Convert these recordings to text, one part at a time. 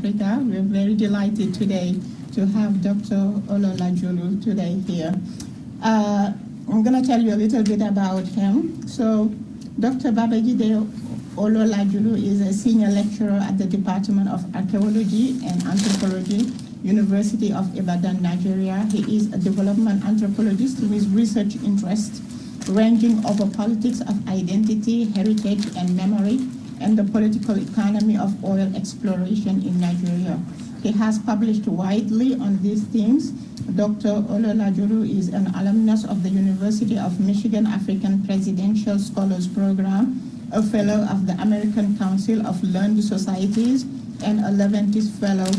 Africa. We're very delighted today to have Dr. Ololajulo today here. I'm going to tell you a little bit about him. So, Dr. Babajide Ololajulo is a senior lecturer at the Department of Archaeology and Anthropology, University of Ibadan, Nigeria. He is a development anthropologist with research interests ranging over politics of identity, heritage, and memory, and the political economy of oil exploration in Nigeria. He has published widely on these themes. Dr. Ololajulo is an alumnus of the University of Michigan African Presidential Scholars Program, a fellow of the American Council of Learned Societies, and a Leventis fellow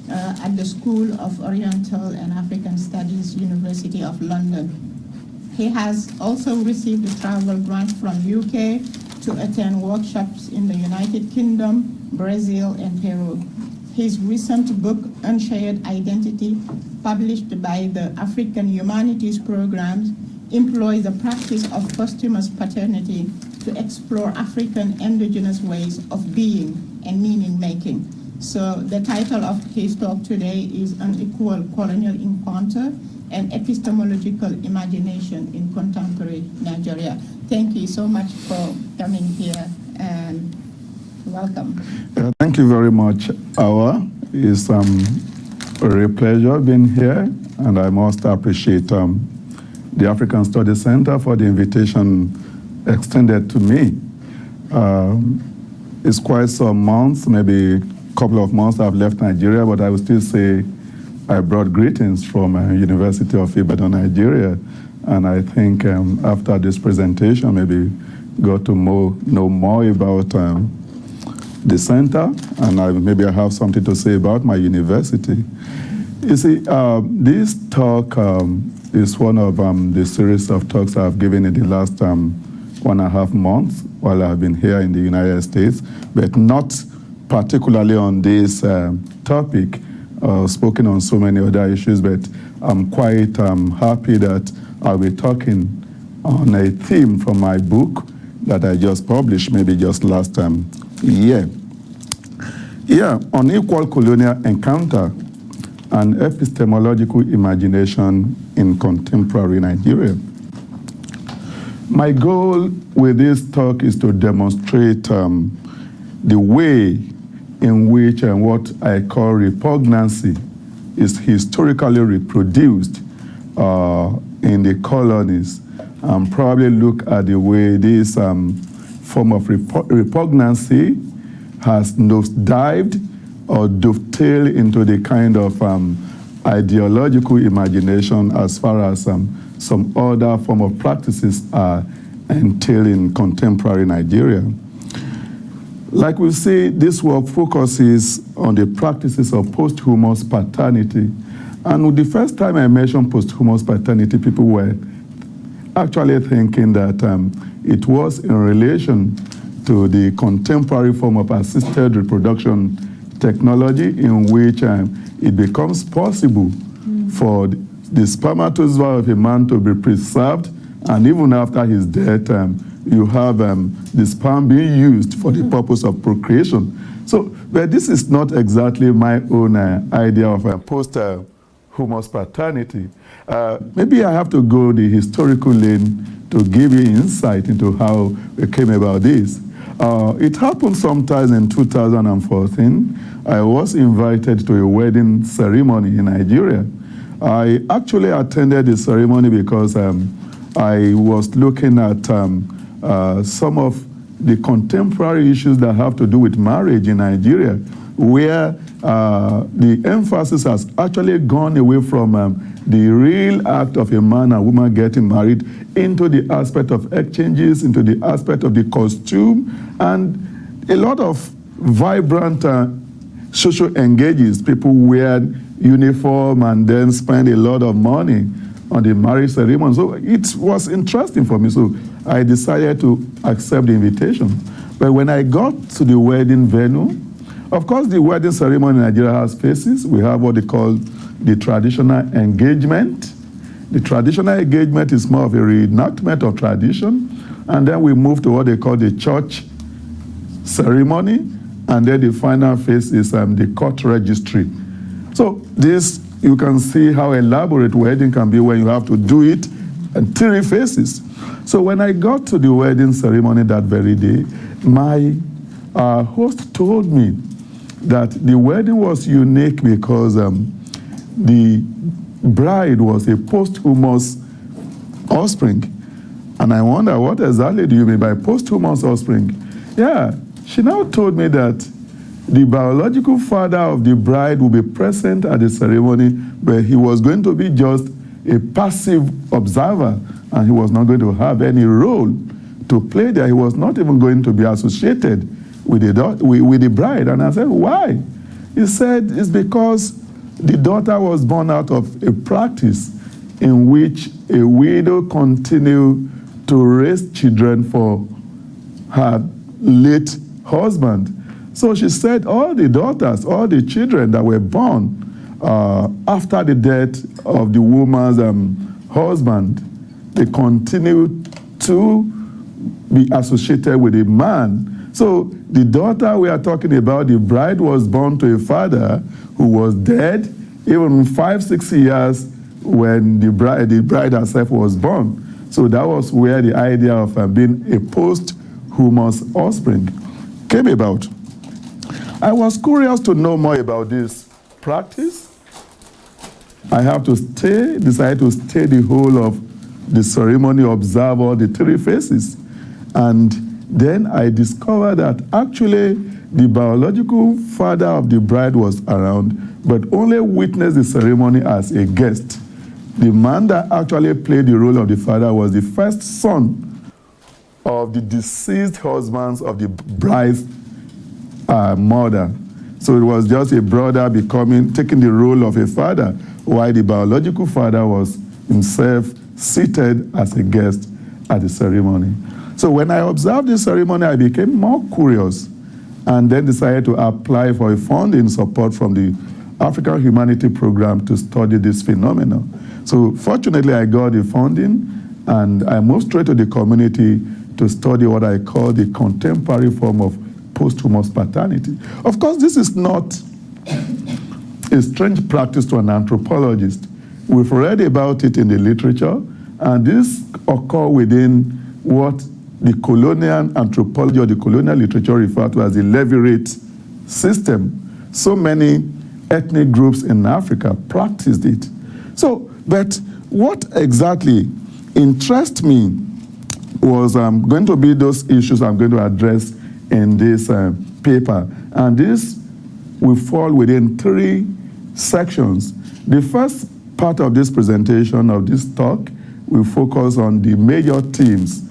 at the School of Oriental and African Studies, University of London. He has also received a travel grant from UK to attend workshops in the United Kingdom, Brazil, and Peru. His recent book, Unshared Identity, published by the African Humanities Program, employs the practice of posthumous paternity to explore African endogenous ways of being and meaning-making. So the title of his talk today is Unequal Colonial Encounter and Epistemological Imagination in Contemporary Nigeria. Thank you so much for coming here, and welcome. Thank you very much, Awa. It's a real pleasure being here, and I must appreciate the African Studies Center for the invitation extended to me. It's quite some months, maybe a couple of months I've left Nigeria, but I will still say I brought greetings from University of Ibadan, Nigeria, and I think after this presentation, maybe got to know more about the center, and maybe I have something to say about my university. You see, this talk is one of the series of talks I've given in the last 1.5 months while I've been here in the United States, but not particularly on this topic, spoken on so many other issues, but I'm quite happy that I'll be talking on a theme from my book that I just published, maybe just last year. Yeah, Unequal Colonial Encounter and Epistemological Imagination in Contemporary Nigeria. My goal with this talk is to demonstrate the way in which what I call repugnancy is historically reproduced in the colonies, and probably look at the way this form of repugnancy has nosedived or dovetailed into the kind of ideological imagination as far as some other form of practices are entailed in contemporary Nigeria. Like we see, this work focuses on the practices of posthumous paternity. And the first time I mentioned posthumous paternity, people were actually thinking that it was in relation to the contemporary form of assisted reproduction technology in which it becomes possible for the spermatozoa of a man to be preserved, and even after his death, you have the sperm being used for the purpose of procreation. So, but this is not exactly my own idea of posthumous paternity. Maybe I have to go the historical lane to give you insight into how we came about this. It happened sometime in 2014. I was invited to a wedding ceremony in Nigeria. I actually attended the ceremony because I was looking at some of the contemporary issues that have to do with marriage in Nigeria, where the emphasis has actually gone away from the real act of a man and woman getting married into the aspect of exchanges, into the aspect of the costume, and a lot of vibrant social engages. People wear uniform and then spend a lot of money on the marriage ceremony. So it was interesting for me. So I decided to accept the invitation. But when I got to the wedding venue, of course, the wedding ceremony in Nigeria has phases. We have what they call the traditional engagement. The traditional engagement is more of a reenactment of tradition. And then we move to what they call the church ceremony. and then the final phase is the court registry. So this, you can see how elaborate wedding can be when you have to do it in 3 phases. So when I got to the wedding ceremony that very day, my host told me that the wedding was unique because the bride was a posthumous offspring. And I wonder, what exactly do you mean by posthumous offspring? Yeah, she now told me that the biological father of the bride will be present at the ceremony, but he was going to be just a passive observer, and he was not going to have any role to play there. He was not even going to be associated with the bride. And I said, why? He said, it's because the daughter was born out of a practice in which a widow continued to raise children for her late husband. So she said all the daughters, all the children that were born after the death of the woman's husband, they continued to be associated with a man. So the daughter we are talking about, the bride, was born to a father who was dead even 5-6 years when the bride herself was born. So that was where the idea of being a posthumous offspring came about. I was curious to know more about this practice. I have to decided to stay the whole of the ceremony, observe all the 3 phases. And then I discovered that actually the biological father of the bride was around, but only witnessed the ceremony as a guest. The man that actually played the role of the father was the first son of the deceased husbands of the bride's mother. So it was just a brother taking the role of a father, while the biological father was himself seated as a guest at the ceremony. So when I observed the ceremony, I became more curious and then decided to apply for a funding support from the African Humanities Program to study this phenomenon. So fortunately, I got the funding, and I moved straight to the community to study what I call the contemporary form of posthumous paternity. Of course, this is not a strange practice to an anthropologist. We've read about it in the literature, and this occurs within what the colonial anthropology or the colonial literature refer to as the levirate system. So many ethnic groups in Africa practiced it. So, but what exactly interests me was going to be those issues I'm going to address in this paper. And this will fall within 3 sections. The first part of this presentation, of this talk, will focus on the major themes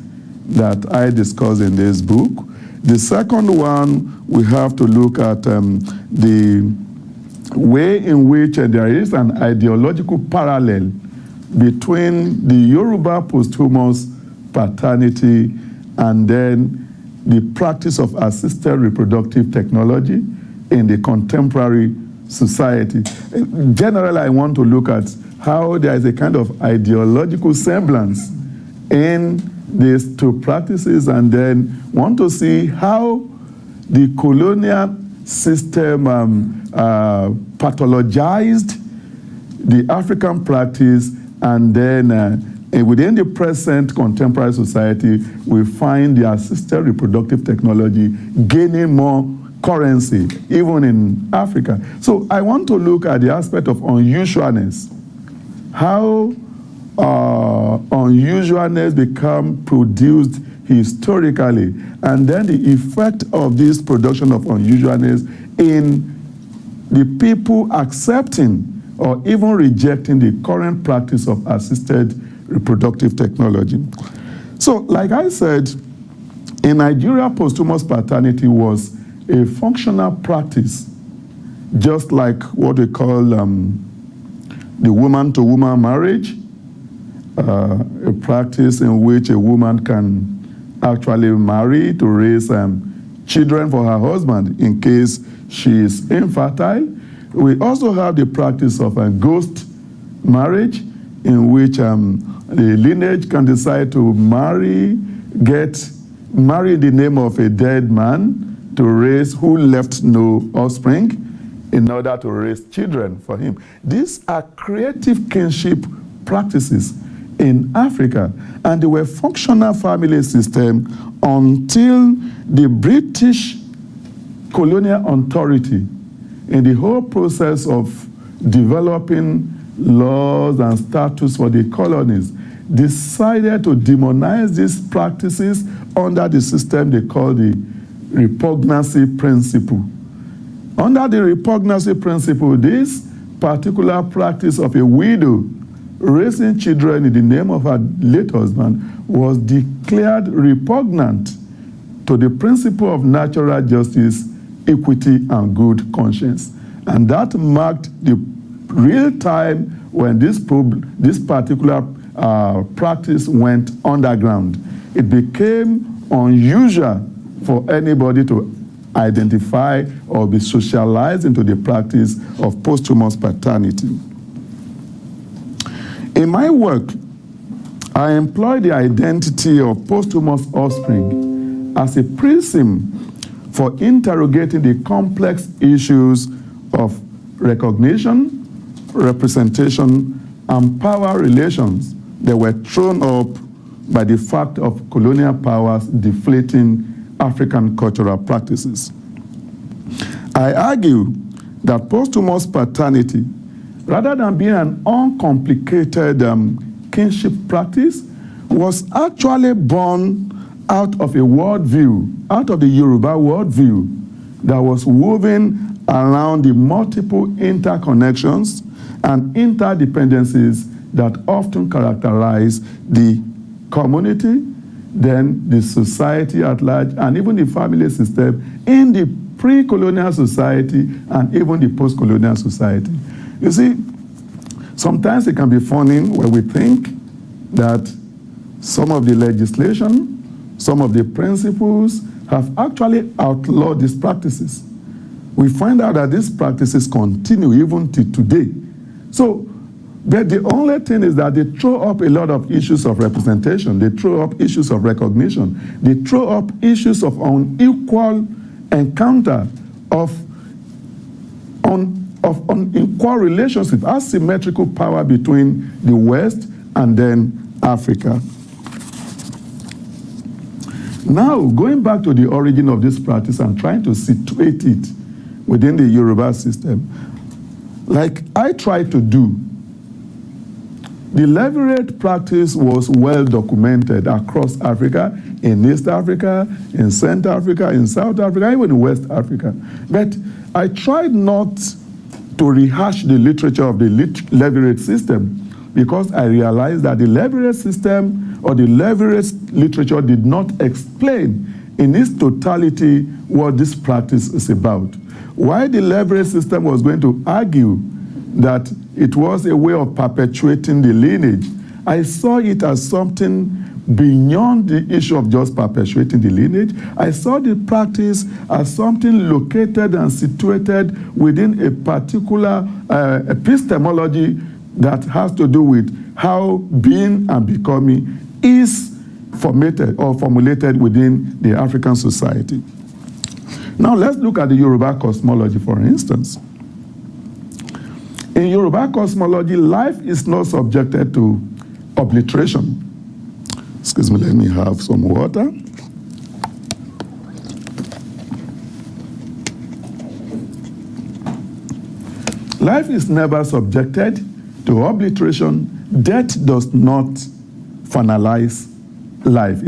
that I discuss in this book. The second one, we have to look at the way in which there is an ideological parallel between the Yoruba posthumous paternity and then the practice of assisted reproductive technology in the contemporary society. Generally, I want to look at how there is a kind of ideological semblance in these 2 practices, and then want to see how the colonial system pathologized the African practice, and then within the present contemporary society, we find the assisted reproductive technology gaining more currency, even in Africa. So I want to look at the aspect of unusualness, how unusualness become produced historically, and then the effect of this production of unusualness in the people accepting or even rejecting the current practice of assisted reproductive technology. So, like I said, in Nigeria, posthumous paternity was a functional practice, just like what we call the woman-to-woman marriage, a practice in which a woman can actually marry to raise children for her husband in case she is infertile. We also have the practice of a ghost marriage, in which the lineage can decide to marry in the name of a dead man, to raise, who left no offspring, in order to raise children for him. These are creative kinship practices in Africa, and they were functional family system until the British colonial authority, in the whole process of developing laws and statutes for the colonies, decided to demonize these practices under the system they call the repugnancy principle. Under the repugnancy principle, this particular practice of a widow raising children in the name of her late husband was declared repugnant to the principle of natural justice, equity, and good conscience. And that marked the real time when this particular practice went underground. It became unusual for anybody to identify or be socialized into the practice of posthumous paternity. In my work, I employ the identity of posthumous offspring as a prism for interrogating the complex issues of recognition, representation, and power relations that were thrown up by the fact of colonial powers deflating African cultural practices. I argue that posthumous paternity, rather than being an uncomplicated kinship practice, was actually born out of a worldview, out of the Yoruba worldview that was woven around the multiple interconnections and interdependencies that often characterize the community, then the society at large, and even the family system in the pre-colonial society and even the post-colonial society. You see, sometimes it can be funny when we think that some of the legislation, some of the principles have actually outlawed these practices. We find out that these practices continue even to today. So, but the only thing is that they throw up a lot of issues of representation, they throw up issues of recognition, they throw up issues of unequal encounter, of unequal relationship, asymmetrical power between the West and then Africa. Now, going back to the origin of this practice and trying to situate it within the Yoruba system, like I tried to do, the levirate practice was well documented across Africa, in East Africa, in Central Africa, in South Africa, even in West Africa. But I tried not to rehash the literature of the levirate system because I realized that the levirate system or the levirate literature did not explain in its totality what this practice is about. Why the levirate system was going to argue that it was a way of perpetuating the lineage, I saw it as something beyond the issue of just perpetuating the lineage. I saw the practice as something located and situated within a particular epistemology that has to do with how being and becoming is formatted or formulated within the African society. Now let's look at the Europa Cosmology, for instance. In Yoruba cosmology, life is not subjected to obliteration. Excuse me, let me have some water. Life is never subjected to obliteration. Death does not finalize life.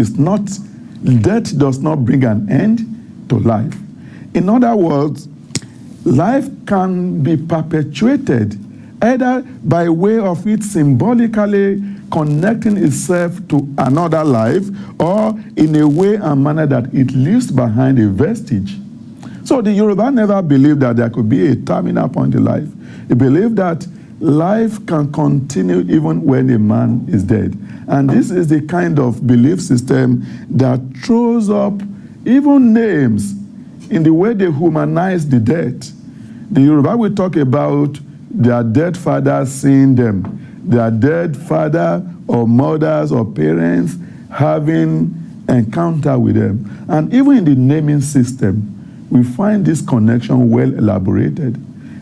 Death does not bring an end to life. In other words, life can be perpetuated either by way of it symbolically connecting itself to another life or in a way and manner that it leaves behind a vestige. So the Yoruba never believed that there could be a terminal point in life. They believed that life can continue even when a man is dead. And this is the kind of belief system that throws up even names in the way they humanize the dead. The Yoruba will talk about their dead fathers seeing them, their dead father or mothers or parents having encounter with them. And even in the naming system, we find this connection well elaborated.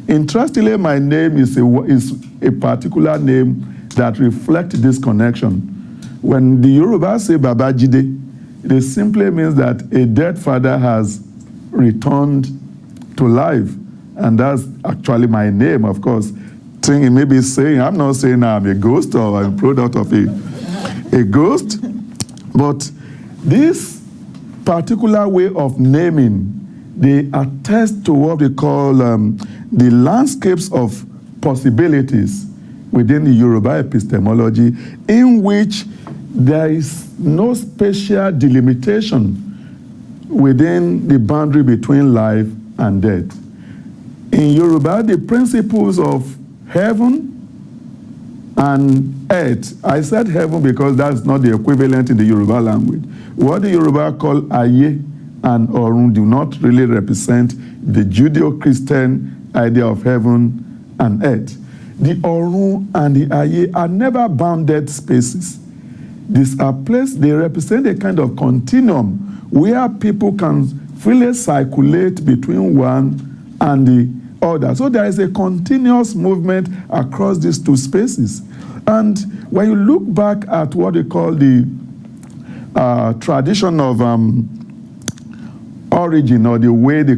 Interestingly, my name is a particular name that reflects this connection. When the Yoruba say Babajide, it simply means that a dead father has returned to life. And that's actually my name, of course. He may be saying, I'm not saying I'm a ghost or I'm a product of a ghost, but this particular way of naming, they attest to what we call the landscapes of possibilities within the Yoruba epistemology, in which there is no spatial delimitation within the boundary between life and death. In Yoruba, the principles of heaven and earth, I said heaven because that's not the equivalent in the Yoruba language. What the Yoruba call Aye and Orun do not really represent the Judeo-Christian idea of heaven and earth. The Orun and the Aye are never bounded spaces. These are places, they represent a kind of continuum where people can freely circulate between one and the other. So there is a continuous movement across these two spaces. And when you look back at what they call the tradition of origin, or the way the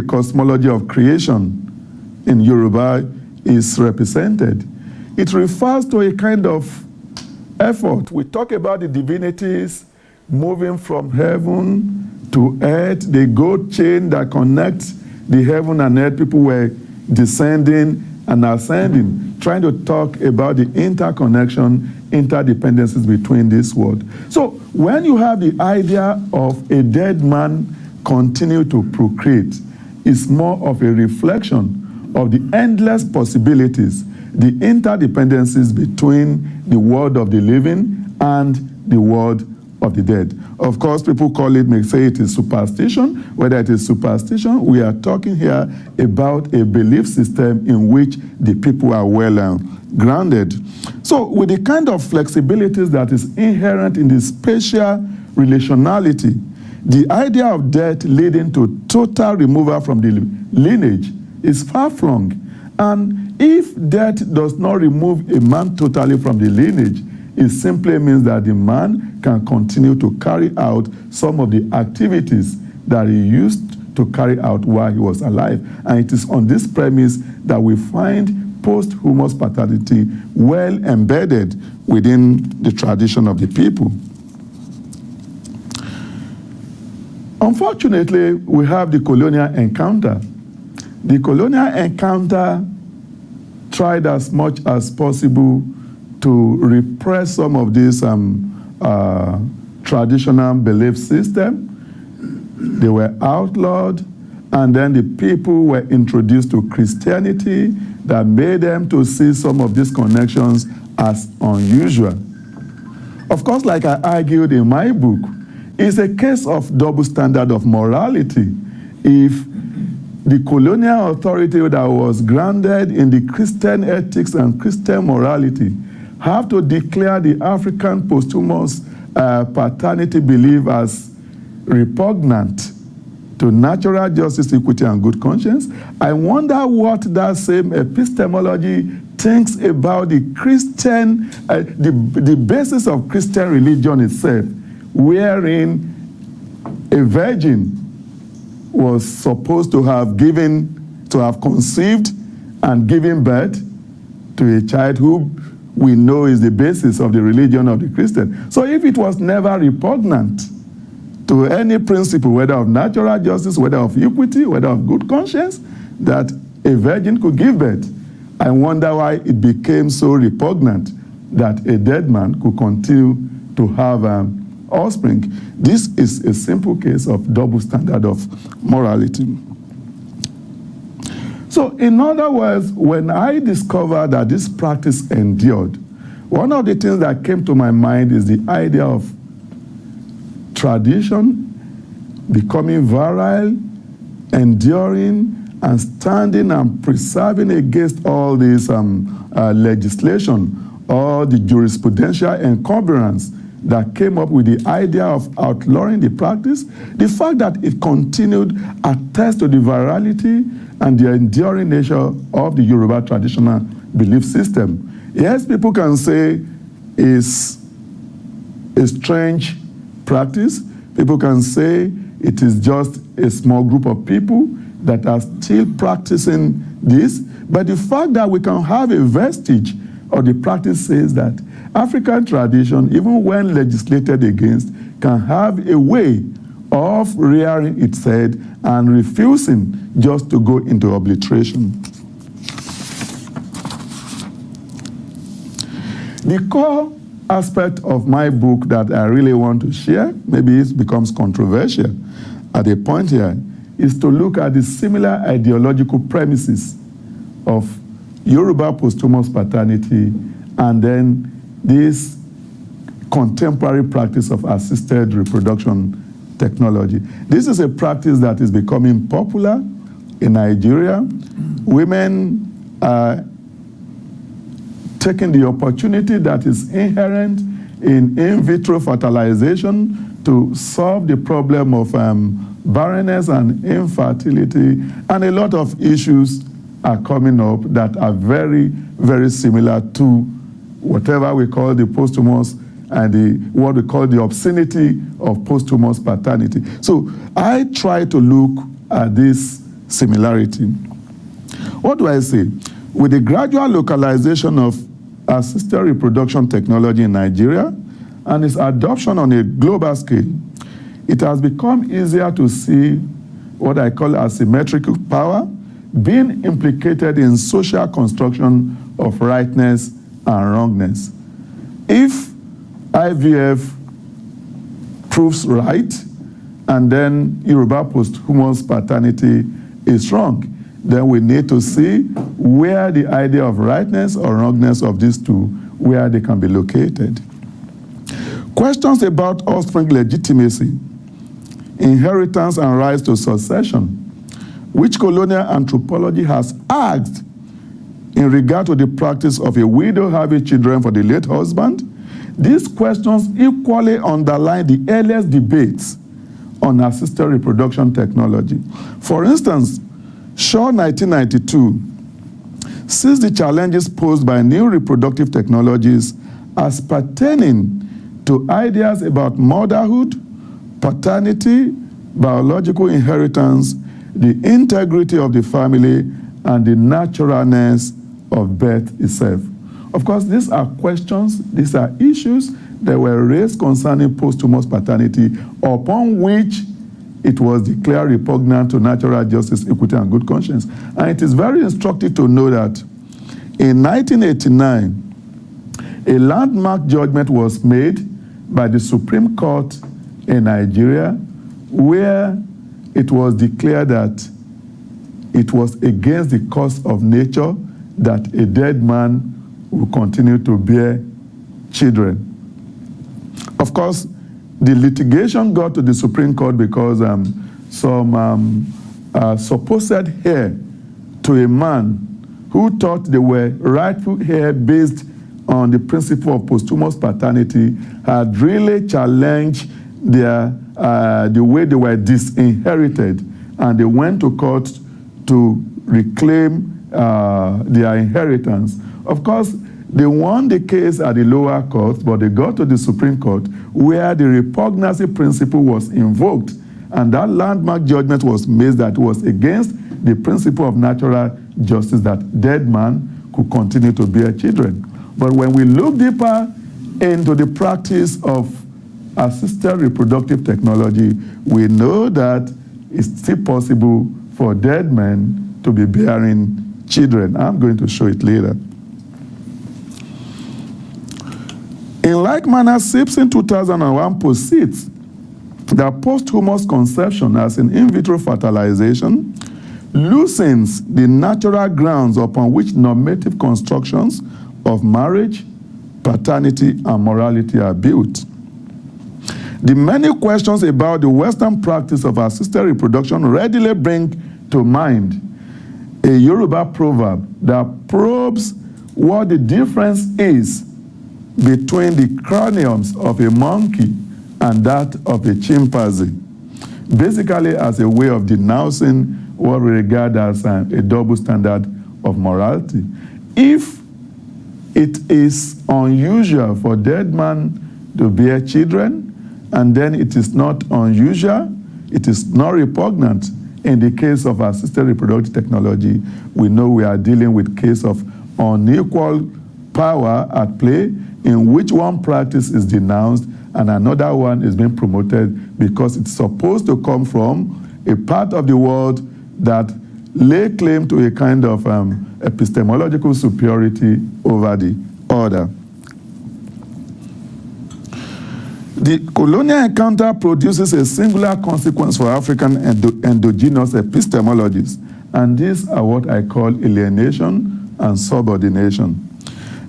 cosmology of creation in Yoruba is represented, it refers to a kind of effort. We talk about the divinities moving from heaven to earth, the gold chain that connects the heaven and earth. People were descending and ascending, trying to talk about the interconnection, interdependencies between this world. So when you have the idea of a dead man continue to procreate, it's more of a reflection of the endless possibilities, the interdependencies between the world of the living and the world of the dead. Of course, people call it, may say it is superstition. Whether it is superstition, we are talking here about a belief system in which the people are well grounded. So with the kind of flexibilities that is inherent in the spatial relationality, the idea of death leading to total removal from the lineage is far-flung. And if death does not remove a man totally from the lineage, it simply means that the man can continue to carry out some of the activities that he used to carry out while he was alive. And it is on this premise that we find posthumous paternity well embedded within the tradition of the people. Unfortunately, we have the colonial encounter. The colonial encounter tried as much as possible to repress some of this traditional belief system. They were outlawed, and then the people were introduced to Christianity that made them to see some of these connections as unusual. Of course, like I argued in my book, it's a case of double standard of morality. If the colonial authority that was grounded in the Christian ethics and Christian morality have to declare the African posthumous paternity belief as repugnant to natural justice, equity, and good conscience, I wonder what that same epistemology thinks about the Christian, the basis of Christian religion itself, wherein a virgin was supposed to have conceived and given birth to a child who we know is the basis of the religion of the Christian. So if it was never repugnant to any principle, whether of natural justice, whether of equity, whether of good conscience, that a virgin could give birth, I wonder why it became so repugnant that a dead man could continue to have offspring. This is a simple case of double standard of morality. So in other words, when I discovered that this practice endured, one of the things that came to my mind is the idea of tradition becoming virile, enduring, and standing and preserving against all this legislation or the jurisprudential encumbrance that came up with the idea of outlawing the practice, the fact that it continued attests to the virality and the enduring nature of the Yoruba traditional belief system. Yes, people can say it's a strange practice. People can say it is just a small group of people that are still practicing this. But the fact that we can have a vestige of the practice says that African tradition, even when legislated against, can have a way of rearing its head and refusing just to go into obliteration. The core aspect of my book that I really want to share, maybe it becomes controversial at a point here, is to look at the similar ideological premises of Yoruba posthumous paternity and then this contemporary practice of assisted reproduction technology. This is a practice that is becoming popular in Nigeria. Women are taking the opportunity that is inherent in vitro fertilization to solve the problem of barrenness and infertility, and a lot of issues are coming up that are very, very similar to whatever we call the posthumous and what we call the obscenity of posthumous paternity. So I try to look at this similarity. What do I say? With the gradual localization of assisted reproduction technology in Nigeria and its adoption on a global scale, it has become easier to see what I call asymmetrical power being implicated in social construction of rightness and wrongness. If IVF proves right, and then Yoruba posthumous paternity is wrong, then we need to see where the idea of rightness or wrongness of these two, where they can be located. Questions about offspring legitimacy, inheritance and rights to succession, which colonial anthropology has asked in regard to the practice of a widow having children for the late husband. These questions equally underline the earliest debates on assisted reproduction technology. For instance, Shaw 1992 sees the challenges posed by new reproductive technologies as pertaining to ideas about motherhood, paternity, biological inheritance, the integrity of the family, and the naturalness of birth itself. Of course, these are questions, these are issues that were raised concerning posthumous paternity, upon which it was declared repugnant to natural justice, equity, and good conscience. And it is very instructive to know that in 1989, a landmark judgment was made by the Supreme Court in Nigeria, where it was declared that it was against the course of nature that a dead man will continue to bear children. Of course, the litigation got to the Supreme Court because some supposed heir to a man who thought they were rightful heir based on the principle of posthumous paternity had really challenged their, the way they were disinherited, and they went to court to reclaim their inheritance. Of course, they won the case at the lower court, but they got to the Supreme Court where the repugnancy principle was invoked, and that landmark judgment was made that was against the principle of natural justice that dead man could continue to bear children. But when we look deeper into the practice of assisted reproductive technology, we know that it's still possible for dead men to be bearing children. I'm going to show it later. In like manner, SIPS in 2001 posits that posthumous conception as in vitro fertilization loosens the natural grounds upon which normative constructions of marriage, paternity, and morality are built. The many questions about the Western practice of assisted reproduction readily bring to mind a Yoruba proverb that probes what the difference is between the craniums of a monkey and that of a chimpanzee, basically as a way of denouncing what we regard as a double standard of morality. If it is unusual for dead man to bear children, and then it is not unusual, it is not repugnant in the case of assisted reproductive technology, we know we are dealing with case of unequal power at play in which one practice is denounced and another one is being promoted because it's supposed to come from a part of the world that lay claim to a kind of epistemological superiority over the other. The colonial encounter produces a singular consequence for African endogenous epistemologies, and these are what I call alienation and subordination.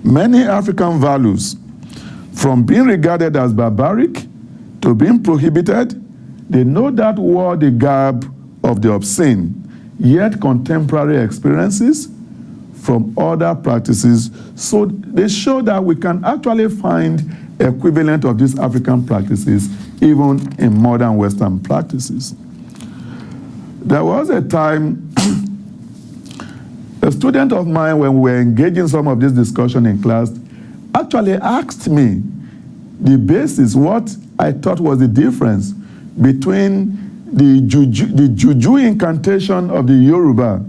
Many African values, from being regarded as barbaric to being prohibited, they no doubt wore the garb of the obscene, yet contemporary experiences from other practices, so they show that we can actually find equivalent of these African practices even in modern Western practices. There was a time, a student of mine, when we were engaging some of this discussion in class, actually asked me the basis, what I thought was the difference between the juju incantation of the Yoruba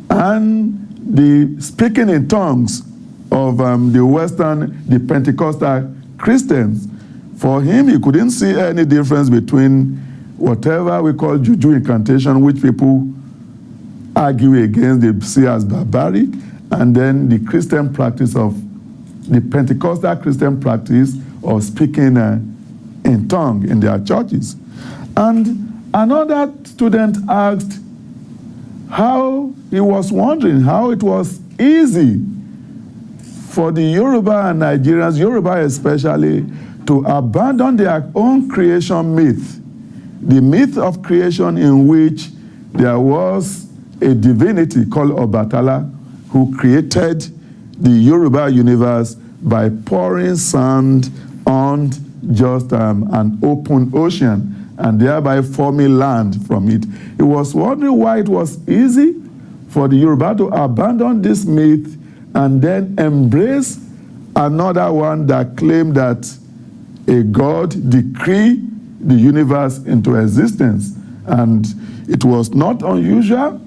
and the speaking in tongues of the Pentecostal Christians. For him, he couldn't see any difference between whatever we call juju incantation, which people argue against, they see as barbaric, and then the Christian practice of the Pentecostal Christian practice of speaking in tongue in their churches. And another student asked how he was wondering how it was easy for the Yoruba and Nigerians, Yoruba especially, to abandon their own creation myth, the myth of creation in which there was a divinity called Obatala who created the Yoruba universe by pouring sand on just an open ocean and thereby forming land from it. He was wondering why it was easy for the Yoruba to abandon this myth and then embrace another one that claimed that a God decreed the universe into existence. And it was not unusual.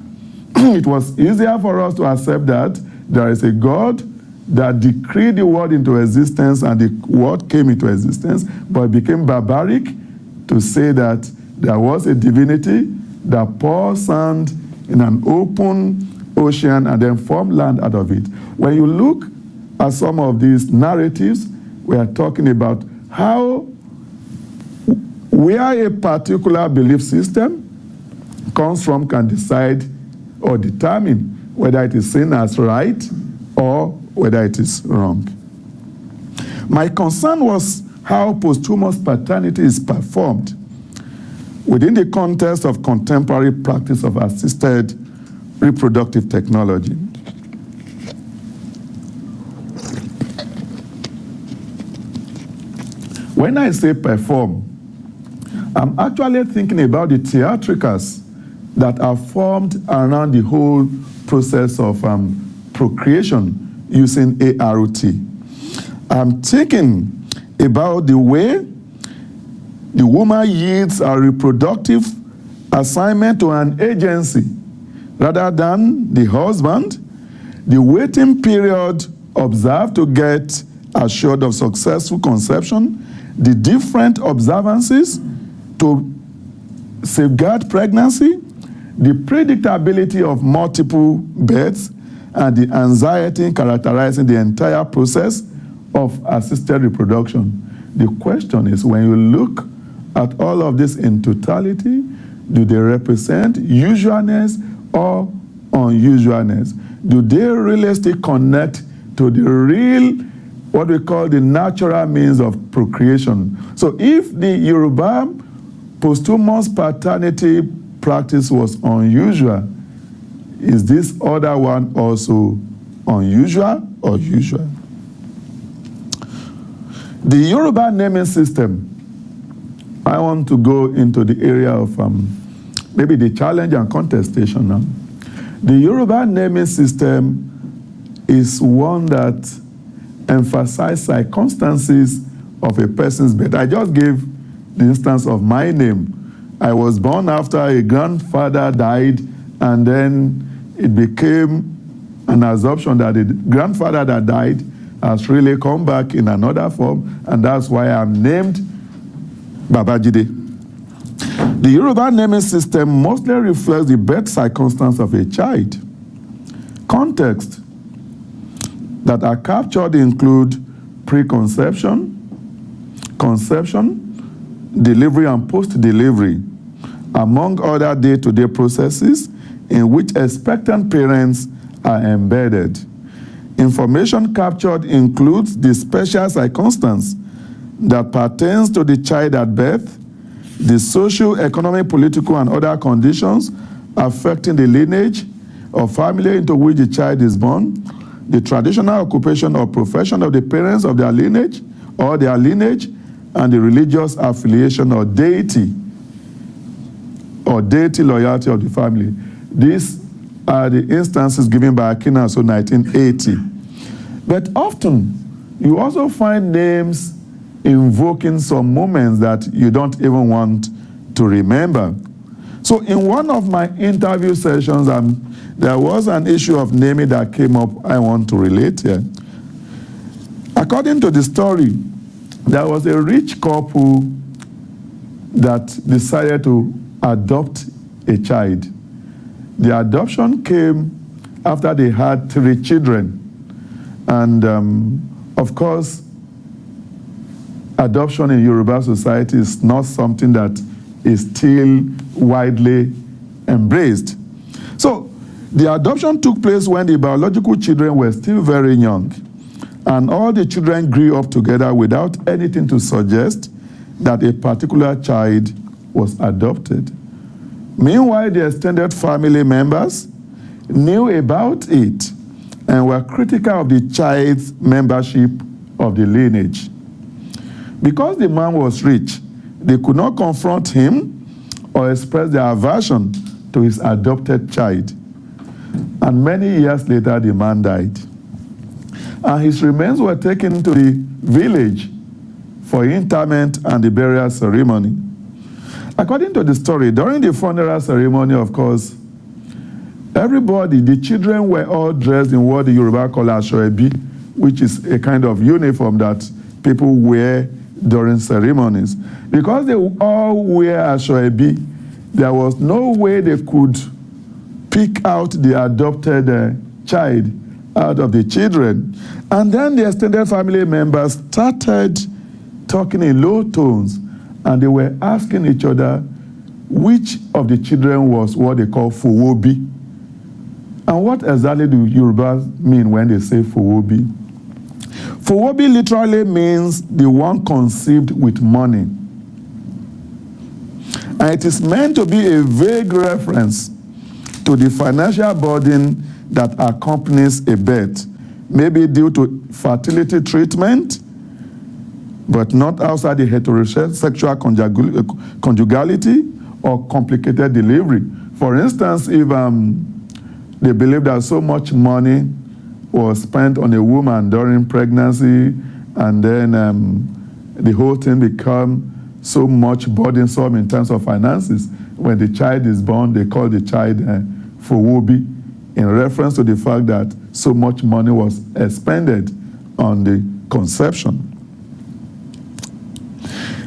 It was easier for us to accept that there is a God that decreed the world into existence and the world came into existence, but it became barbaric to say that there was a divinity that poured sand in an open ocean and then formed land out of it. When you look at some of these narratives, we are talking about how where a particular belief system comes from can decide or determine whether it is seen as right or whether it is wrong. My concern was how posthumous paternity is performed within the context of contemporary practice of assisted reproductive technology. When I say perform, I'm actually thinking about the theatricals that are formed around the whole process of procreation using ART. I'm thinking about the way the woman yields a reproductive assignment to an agency rather than the husband, the waiting period observed to get assured of successful conception, the different observances to safeguard pregnancy, the predictability of multiple births, and the anxiety characterizing the entire process of assisted reproduction. The question is, when you look at all of this in totality, do they represent usualness or unusualness? Do they realistically connect to the real, what we call the natural means of procreation? So if the Yoruba posthumous paternity practice was unusual, is this other one also unusual or usual? The Yoruba naming system, I want to go into the area of maybe the challenge and contestation now. The Yoruba naming system is one that emphasizes circumstances of a person's birth. I just gave the instance of my name. I was born after a grandfather died, and then it became an assumption that the grandfather that died has really come back in another form, and that's why I'm named Babajide. The Yoruba naming system mostly reflects the birth circumstance of a child. Context that are captured include preconception, conception, delivery and post-delivery, among other day-to-day processes in which expectant parents are embedded. Information captured includes the special circumstance that pertains to the child at birth, the social, economic, political, and other conditions affecting the lineage or family into which the child is born, the traditional occupation or profession of the parents of their lineage or their lineage, and the religious affiliation or deity loyalty of the family. These are the instances given by Akinaso 1980. But often, you also find names invoking some moments that you don't even want to remember. So in one of my interview sessions, there was an issue of naming that came up I want to relate here. According to the story, there was a rich couple that decided to adopt a child. The adoption came after they had 3 children. And of course, adoption in Yoruba society is not something that is still widely embraced. So the adoption took place when the biological children were still very young, and all the children grew up together without anything to suggest that a particular child was adopted. Meanwhile, the extended family members knew about it and were critical of the child's membership of the lineage. Because the man was rich, they could not confront him or express their aversion to his adopted child. And many years later, the man died. And his remains were taken to the village for interment and the burial ceremony. According to the story, during the funeral ceremony, of course, everybody, the children were all dressed in what the Yoruba call asoebi, which is a kind of uniform that people wear during ceremonies. Because they all wear asoebi, there was no way they could pick out the adopted child out of the children. And then the extended family members started talking in low tones, and they were asking each other which of the children was what they call fowobi. And what exactly do Yorubas mean when they say fowobi? Fowobi literally means the one conceived with money. And it is meant to be a vague reference to the financial burden that accompanies a birth, maybe due to fertility treatment, but not outside the heterosexual conjugality or complicated delivery. For instance, if they believe that so much money was spent on a woman during pregnancy, and then the whole thing becomes so much burdensome in terms of finances. When the child is born, they call the child fowobi, in reference to the fact that so much money was expended on the conception.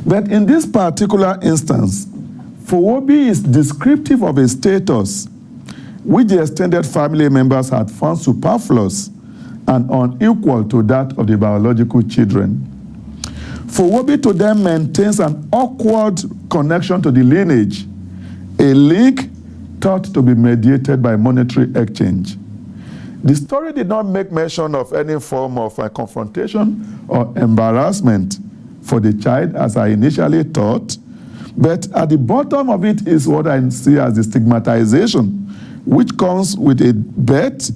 But in this particular instance, fowobi is descriptive of a status which the extended family members had found superfluous and unequal to that of the biological children. Fowobi to them maintains an awkward connection to the lineage, a link thought to be mediated by monetary exchange. The story did not make mention of any form of confrontation or embarrassment for the child, as I initially thought, but at the bottom of it is what I see as the stigmatization, which comes with a birth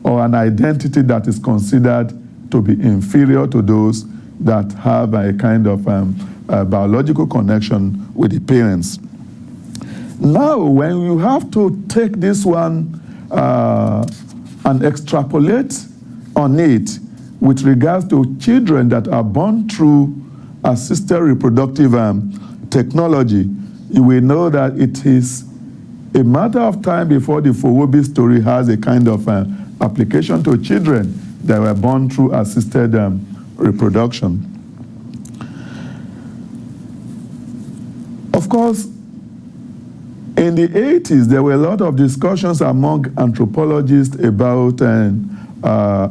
or an identity that is considered to be inferior to those that have a kind of biological connection with the parents. Now, when you have to take this one and extrapolate on it with regards to children that are born through assisted reproductive technology, you will know that it is a matter of time before the Fowobi story has a kind of application to children that were born through assisted reproduction. Of course, in the 80s, there were a lot of discussions among anthropologists about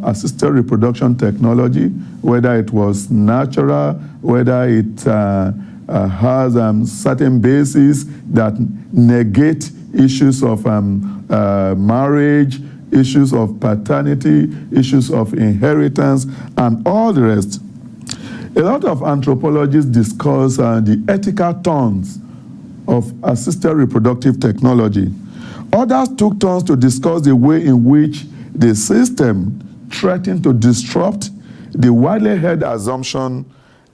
assisted reproduction technology, whether it was natural, whether it has certain bases that negate issues of marriage, issues of paternity, issues of inheritance, and all the rest. A lot of anthropologists discuss the ethical turns of assisted reproductive technology. Others took turns to discuss the way in which the system threatened to disrupt the widely held assumption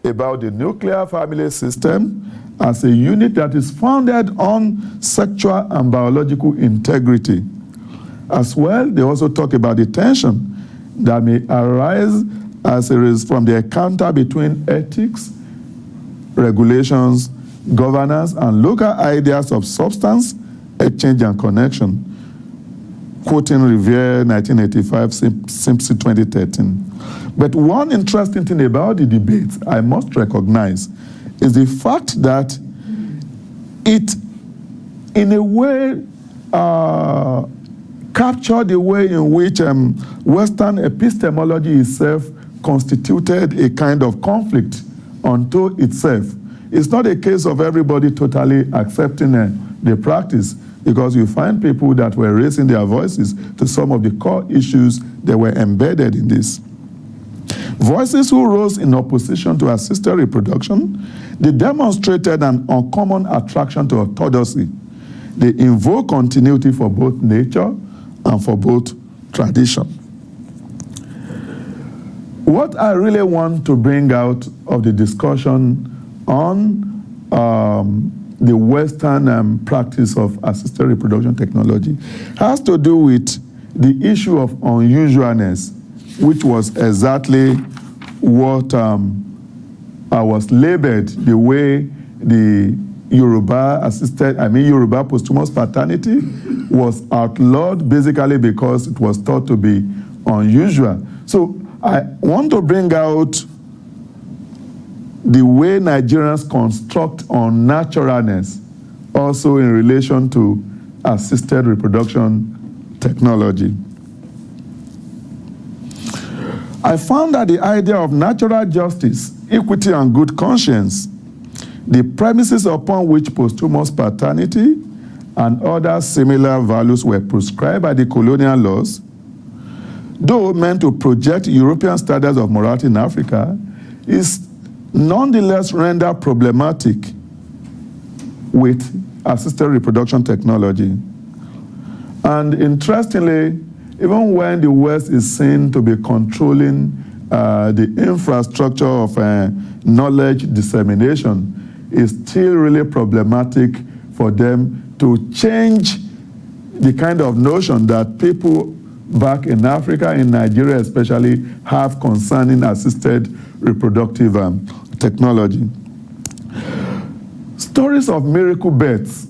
about the nuclear family system as a unit that is founded on sexual and biological integrity. As well, they also talk about the tension that may arise as a result from the encounter between ethics, regulations, governance, and local ideas of substance, exchange, and connection. Quoting Revere, 1985, Simpson, 2013. But one interesting thing about the debate I must recognize is the fact that it, in a way, captured the way in which Western epistemology itself constituted a kind of conflict unto itself. It's not a case of everybody totally accepting the practice, because you find people that were raising their voices to some of the core issues that were embedded in this. Voices who rose in opposition to assisted reproduction, they demonstrated an uncommon attraction to orthodoxy. They invoke continuity for both nature and for both tradition. What I really want to bring out of the discussion on the Western practice of assisted reproduction technology has to do with the issue of unusualness, which was exactly what I was labeled the way the Yoruba Yoruba posthumous paternity was outlawed, basically because it was thought to be unusual. So I want to bring out the way Nigerians construct unnaturalness also in relation to assisted reproduction technology. I found that the idea of natural justice, equity, and good conscience, the premises upon which posthumous paternity and other similar values were prescribed by the colonial laws, though meant to project European standards of morality in Africa, is nonetheless rendered problematic with assisted reproduction technology. And interestingly, even when the West is seen to be controlling the infrastructure of knowledge dissemination, it's still really problematic for them to change the kind of notion that people back in Africa, in Nigeria especially, have concerning assisted reproductive technology. Stories of miracle births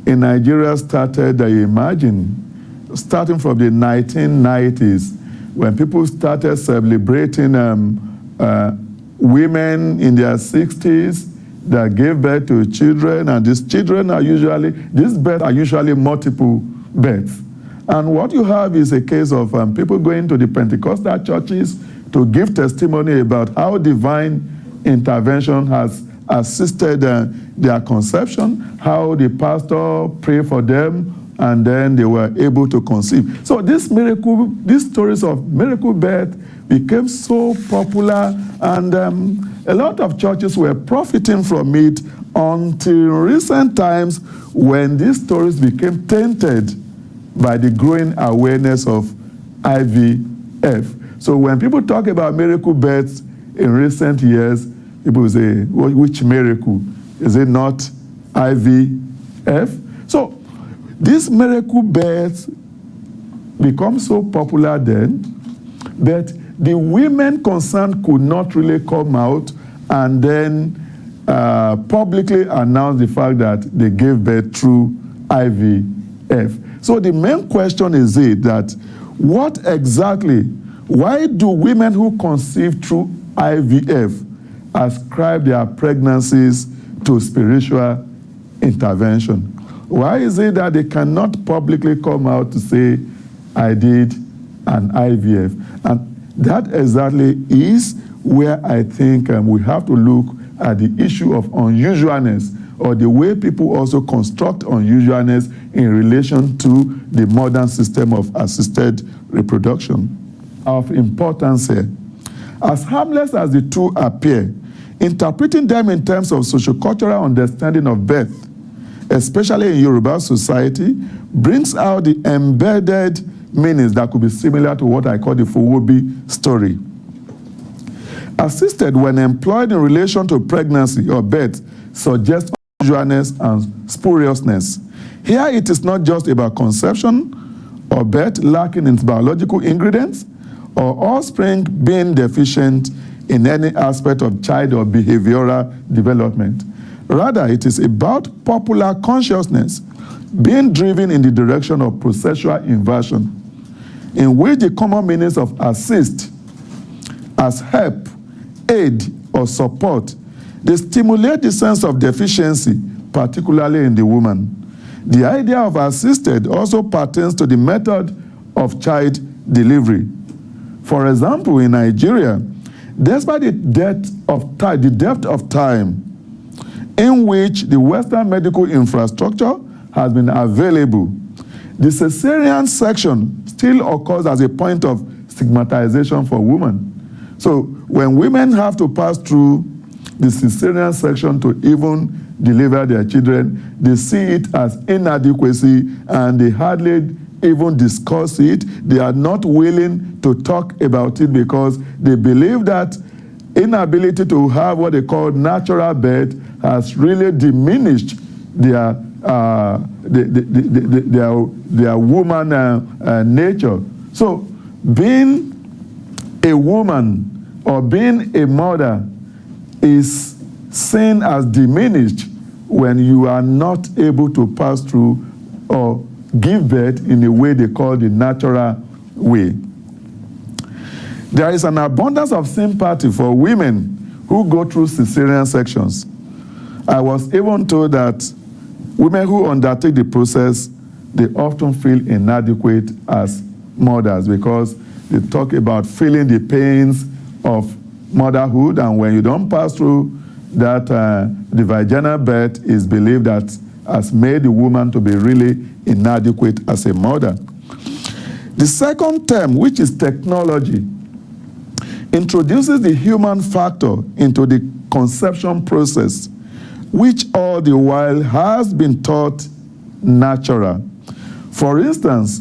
in Nigeria started emerging, starting from the 1990s, when people started celebrating women in their 60s that gave birth to children, and these births are usually multiple births. And what you have is a case of people going to the Pentecostal churches to give testimony about how divine intervention has assisted their conception, how the pastor prayed for them, and then they were able to conceive. So these stories of miracle birth became so popular, and a lot of churches were profiting from it until recent times when these stories became tainted by the growing awareness of IVF. So when people talk about miracle births, in recent years, people will say, well, which miracle? Is it not IVF? So these miracle births become so popular then that the women concerned could not really come out and then publicly announce the fact that they gave birth through IVF. So the main question is that what exactly, why do women who conceive through IVF ascribe their pregnancies to spiritual intervention? Why is it that they cannot publicly come out to say, I did an IVF? And that exactly is where I think we have to look at the issue of unusualness, or the way people also construct unusualness in relation to the modern system of assisted reproduction. Of importance here, as harmless as the two appear, interpreting them in terms of sociocultural understanding of birth, especially in Yoruba society, brings out the embedded meanings that could be similar to what I call the Fowobi story. Assisted, when employed in relation to pregnancy or birth, suggests unusualness and spuriousness. Here it is not just about conception or birth lacking its biological ingredients, or offspring being deficient in any aspect of child or behavioral development. Rather, it is about popular consciousness being driven in the direction of processual inversion, in which the common meanings of assist as help, aid, or support, they stimulate the sense of deficiency, particularly in the woman. The idea of assisted also pertains to the method of child delivery. For example, in Nigeria, despite the depth of time in which the Western medical infrastructure has been available, the cesarean section still occurs as a point of stigmatization for women. So when women have to pass through the cesarean section to even deliver their children, they see it as inadequacy and they hardly even discuss it. They are not willing to talk about it because they believe that inability to have what they call natural birth has really diminished their woman nature. So being a woman or being a mother is seen as diminished when you are not able to pass through or give birth in a way they call the natural way. There is an abundance of sympathy for women who go through cesarean sections. I was even told that women who undertake the process, they often feel inadequate as mothers because they talk about feeling the pains of motherhood, and when you don't pass through that, the vaginal birth is believed that has made the woman to be really inadequate as a mother. The second term, which is technology, introduces the human factor into the conception process, which all the while has been taught natural. For instance,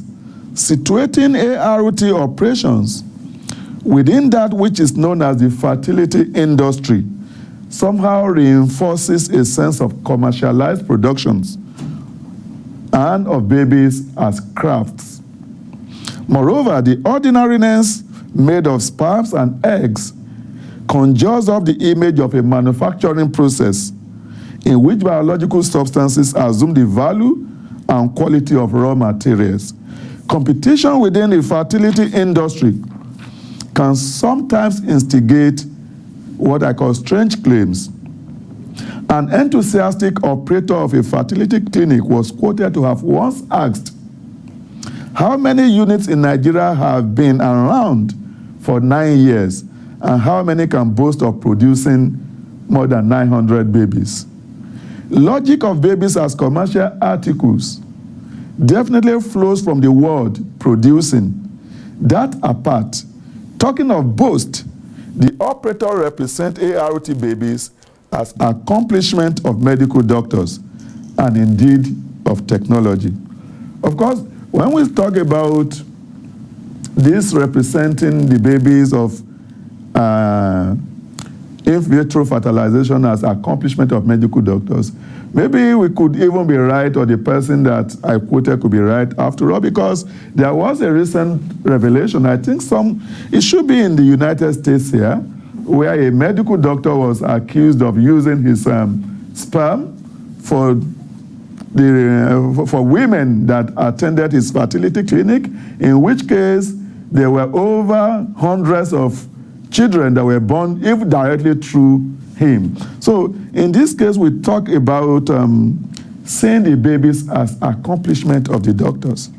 situating ART operations within that which is known as the fertility industry somehow reinforces a sense of commercialized productions and of babies as crafts. Moreover, the ordinariness made of sperms and eggs conjures up the image of a manufacturing process in which biological substances assume the value and quality of raw materials. Competition within the fertility industry can sometimes instigate what I call strange claims. An enthusiastic operator of a fertility clinic was quoted to have once asked, how many units in Nigeria have been around for 9 years, and how many can boast of producing more than 900 babies? Logic of babies as commercial articles definitely flows from the word producing. That apart, talking of boast, the operator represents ART babies as accomplishment of medical doctors and indeed of technology. Of course, when we talk about this representing the babies of in vitro fertilization as accomplishment of medical doctors. Maybe we could even be right, or the person that I quoted could be right after all, because there was a recent revelation, I think it should be in the United States here, where a medical doctor was accused of using his sperm for women that attended his fertility clinic, in which case there were over hundreds of children that were born if directly through him. So in this case, we talk about seeing the babies as accomplishment of the doctors.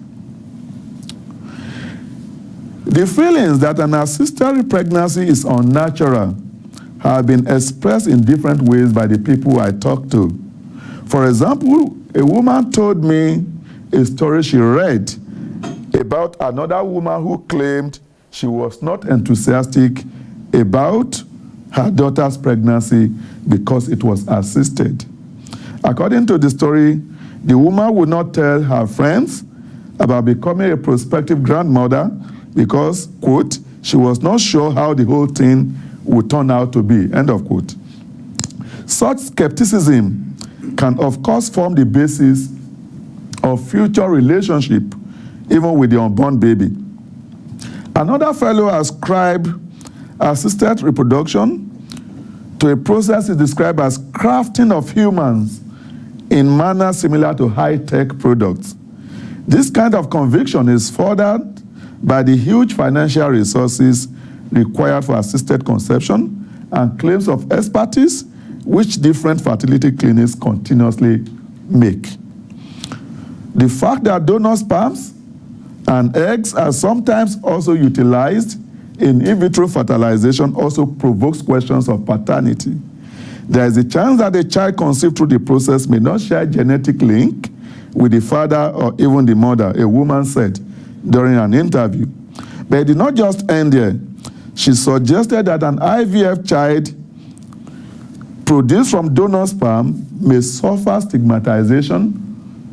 The feelings that an assisted pregnancy is unnatural have been expressed in different ways by the people I talked to. For example, a woman told me a story she read about another woman who claimed she was not enthusiastic about her daughter's pregnancy because it was assisted. According to the story, the woman would not tell her friends about becoming a prospective grandmother because, quote, she was not sure how the whole thing would turn out to be, end of quote. Such skepticism can, of course, form the basis of future relationship, even with the unborn baby. Another fellow ascribed assisted reproduction to a process is described as crafting of humans in manner similar to high-tech products. This kind of conviction is furthered by the huge financial resources required for assisted conception and claims of expertise which different fertility clinics continuously make. The fact that donor sperms and eggs are sometimes also utilized in vitro fertilization also provokes questions of paternity. There is a chance that a child conceived through the process may not share genetic link with the father or even the mother, a woman said during an interview. But it did not just end there. She suggested that an IVF child produced from donor sperm may suffer stigmatization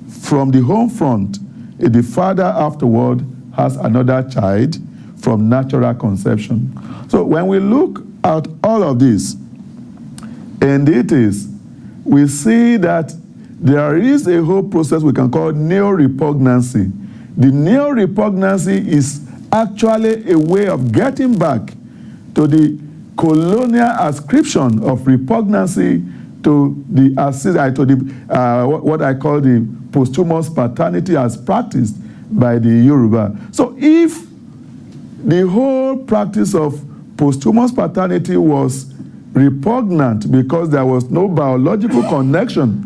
from the home front if the father afterward has another child from natural conception. So when we look at all of this, and it is, we see that there is a whole process we can call neo-repugnancy. The neo-repugnancy is actually a way of getting back to the colonial ascription of repugnancy to the what I call the posthumous paternity as practiced by the Yoruba. So if the whole practice of posthumous paternity was repugnant because there was no biological connection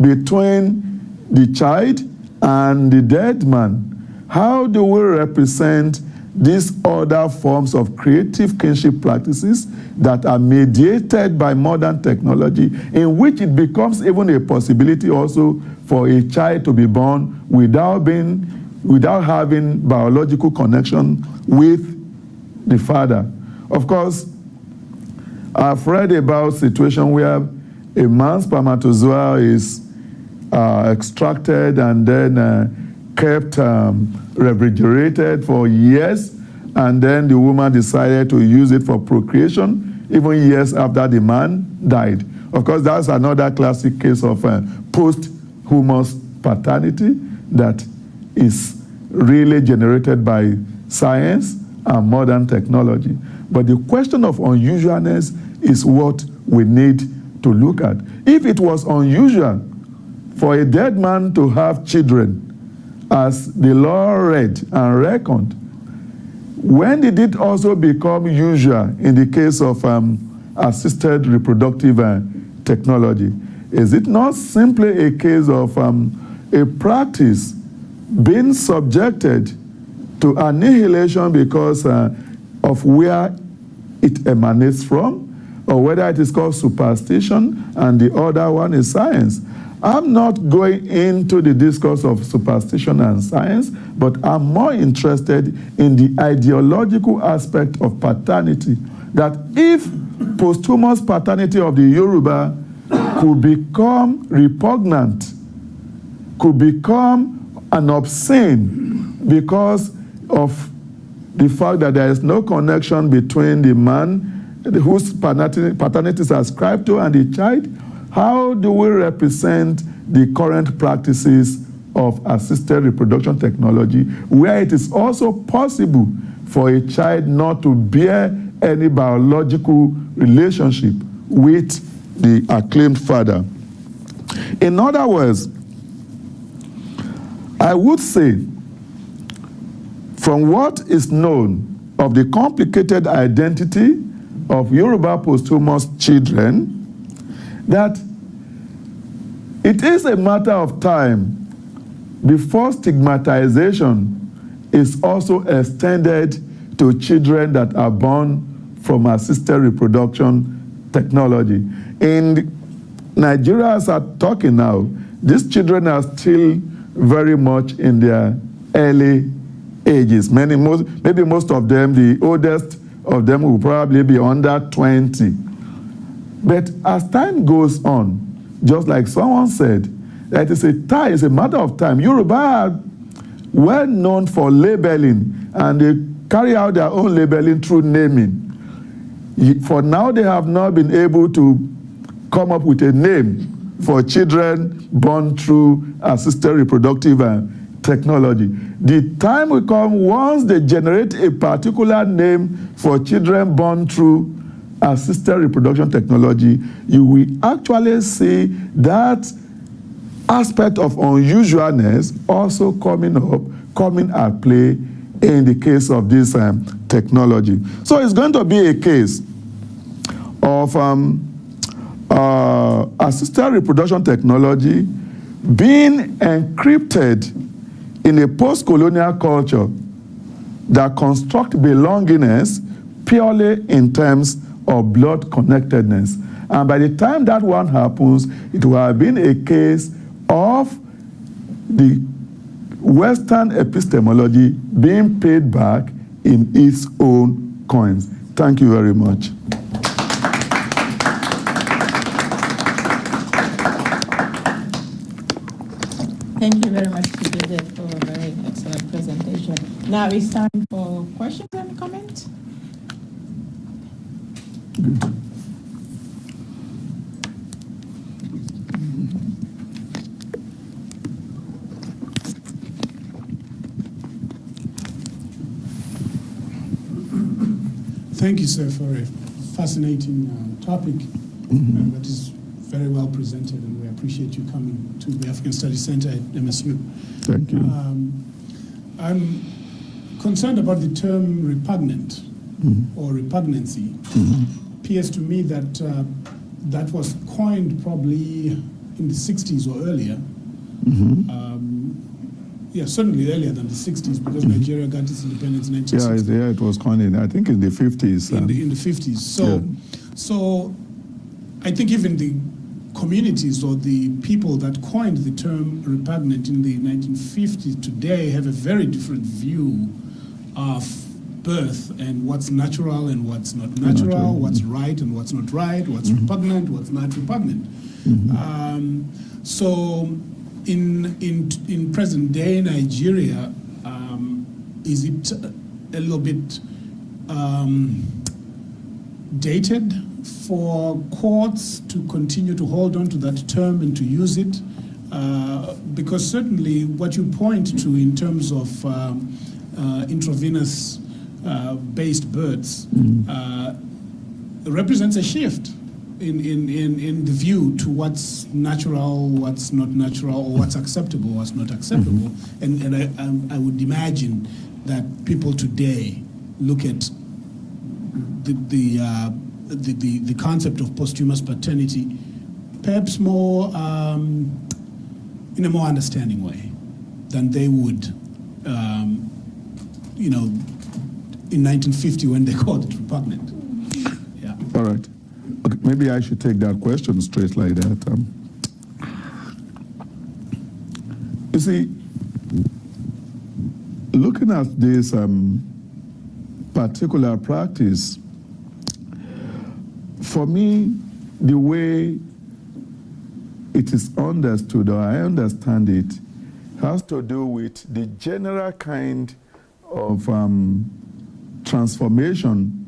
between the child and the dead man, how do we represent these other forms of creative kinship practices that are mediated by modern technology, in which it becomes even a possibility also for a child to be born without having biological connection with the father? Of course, I've read about a situation where a man's spermatozoa is extracted and then kept refrigerated for years, and then the woman decided to use it for procreation even years after the man died. Of course, that's another classic case of posthumous paternity that is really generated by science and modern technology. But the question of unusualness is what we need to look at. If it was unusual for a dead man to have children, as the law read and reckoned, when did it also become usual in the case of assisted reproductive technology? Is it not simply a case of a practice being subjected to annihilation because of where it emanates from, or whether it is called superstition and the other one is science? I'm not going into the discourse of superstition and science, but I'm more interested in the ideological aspect of paternity, that if posthumous paternity of the Yoruba could become repugnant, could become an obscene because of the fact that there is no connection between the man whose paternity is ascribed to and the child, how do we represent the current practices of assisted reproduction technology, where it is also possible for a child not to bear any biological relationship with the acclaimed father? In other words, I would say, from what is known of the complicated identity of Yoruba posthumous children, that it is a matter of time before stigmatization is also extended to children that are born from assisted reproduction technology. In Nigeria, as I'm talking now, these children are still very much in their early ages. Maybe most of them, the oldest of them will probably be under 20. But as time goes on, just like someone said, that it's a matter of time. Yoruba are well known for labeling, and they carry out their own labeling through naming. For now, they have not been able to come up with a name for children born through assisted reproductive technology. The time will come once they generate a particular name for children born through assisted reproduction technology, you will actually see that aspect of unusualness also coming at play in the case of this technology. So it's going to be a case of assisted reproduction technology being encrypted in a post-colonial culture that construct belongingness purely in terms of blood connectedness. And by the time that one happens, it will have been a case of the Western epistemology being paid back in its own coins. Thank you very much. Thank you very much, David, for a very excellent presentation. Now it's time for questions and comments. Good. Thank you, sir, for a fascinating topic that is very well presented, and we appreciate you coming to the African Studies Center at MSU. Thank you. I'm concerned about the term repugnant or repugnancy. Appears to me that that was coined probably in the 60s or earlier. Yeah, certainly earlier than the 60s, because Nigeria got its independence in 1960. Yeah, it was coined in, I think, in the 50s. In the 50s. So I think even the communities or the people that coined the term repugnant in the 1950s today have a very different view of birth and what's natural and what's not natural, what's right and what's not right, what's repugnant, what's not repugnant. So in present day Nigeria, is it a little bit dated for courts to continue to hold on to that term and to use it? Because certainly what you point to in terms of intravenous based births represents a shift in the view to what's natural, what's not natural, or what's acceptable, what's not acceptable. And I would imagine that people today look at the concept of posthumous paternity perhaps more in a more understanding way than they would in 1950 when they called it repugnant. Yeah. All right. Okay, maybe I should take that question straight like that. You see, looking at this particular practice, for me, the way it is understood, or I understand it, has to do with the general kind of transformation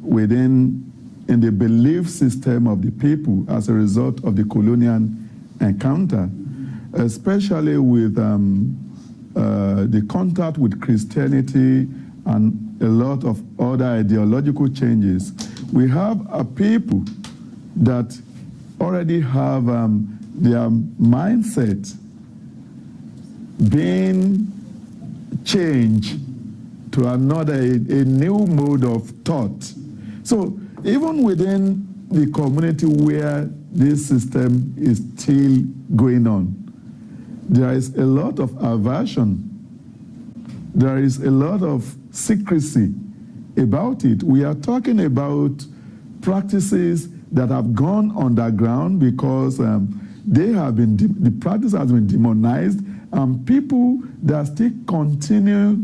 within in the belief system of the people as a result of the colonial encounter, especially with the contact with Christianity and a lot of other ideological changes. We have a people that already have their mindset being changed to another, a new mode of thought. So even within the community where this system is still going on, there is a lot of aversion. There is a lot of secrecy about it. We are talking about practices that have gone underground because they have been, the practice has been demonized, and people that still continue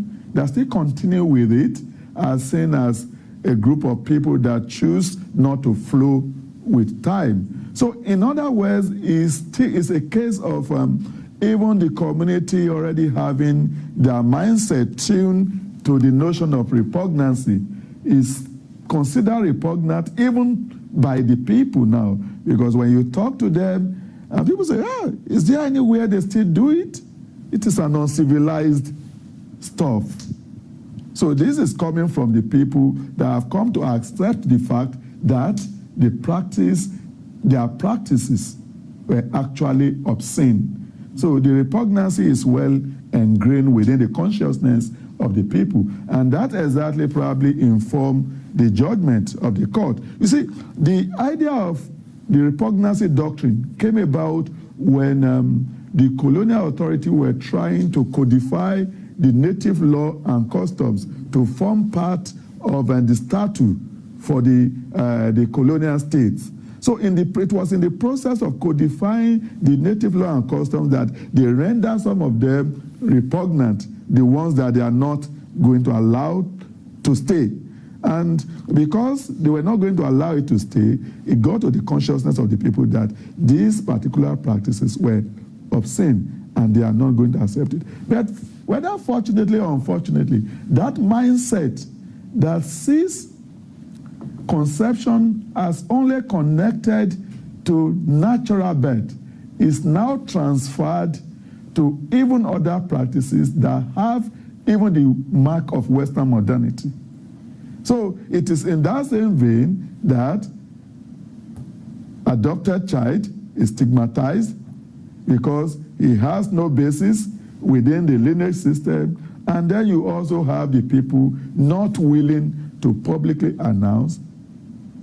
with it are seen as a group of people that choose not to flow with time. So in other words, it's a case of even the community already having their mindset tuned to the notion of repugnancy is considered repugnant even by the people now. Because when you talk to them, and people say, is there anywhere they still do it? It is an uncivilized stuff. So this is coming from the people that have come to accept the fact that their practices were actually obscene. So the repugnancy is well ingrained within the consciousness of the people, and that exactly probably informed the judgment of the court. You see, the idea of the repugnancy doctrine came about when the colonial authority were trying to codify the native law and customs to form part of the statute for the colonial states. So it was in the process of codifying the native law and customs that they render some of them repugnant, the ones that they are not going to allow to stay. And because they were not going to allow it to stay, it got to the consciousness of the people that these particular practices were obscene and they are not going to accept it. But whether fortunately or unfortunately, that mindset that sees conception as only connected to natural birth is now transferred to even other practices that have even the mark of Western modernity. So it is in that same vein that adopted child is stigmatized because he has no basis within the lineage system, and then you also have the people not willing to publicly announce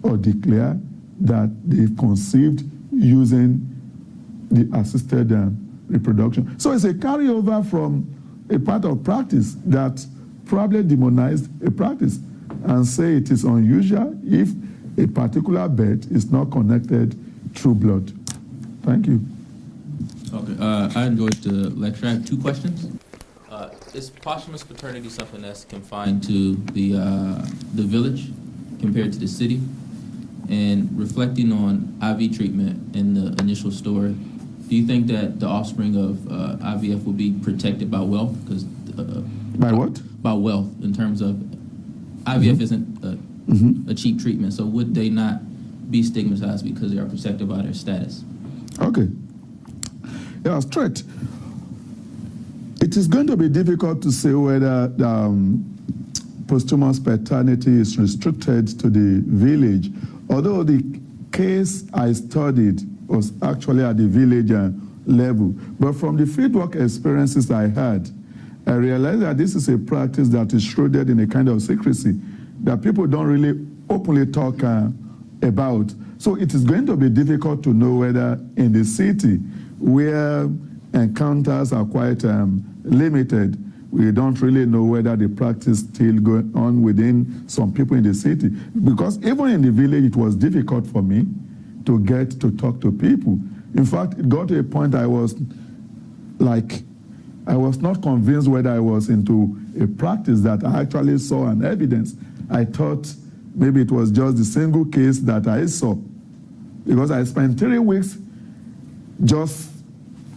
or declare that they've conceived using the assisted reproduction. So it's a carryover from a part of practice that probably demonized a practice and say it is unusual if a particular birth is not connected through blood. Thank you. Okay, I enjoyed the lecture. I have two questions. Is posthumous paternity something that's confined to the village compared to the city? And reflecting on IV treatment in the initial story, do you think that the offspring of IVF will be protected by wealth? Because by what? By wealth, in terms of IVF isn't a cheap treatment. So would they not be stigmatized because they are protected by their status? Okay. Yeah, straight. It is going to be difficult to say whether posthumous paternity is restricted to the village, although the case I studied was actually at the village level. But from the fieldwork experiences I had, I realized that this is a practice that is shrouded in a kind of secrecy that people don't really openly talk about. So it is going to be difficult to know whether in the city, where encounters are quite limited, we don't really know whether the practice still going on within some people in the city. Because even in the village, it was difficult for me to get to talk to people. In fact, it got to a point I was not convinced whether I was into a practice that I actually saw an evidence. I thought maybe it was just the single case that I saw. Because I spent 3 weeks just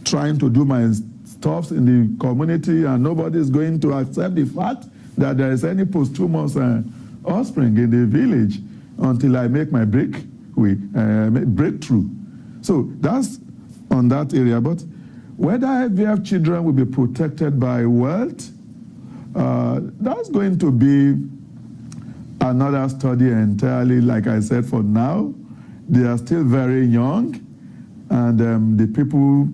trying to do my stuff in the community, and nobody is going to accept the fact that there is any posthumous offspring in the village. until I make my breakthrough. So that's on that area. But whether IVF children will be protected by wealth, that's going to be another study entirely. Like I said, for now, they are still very young, and the people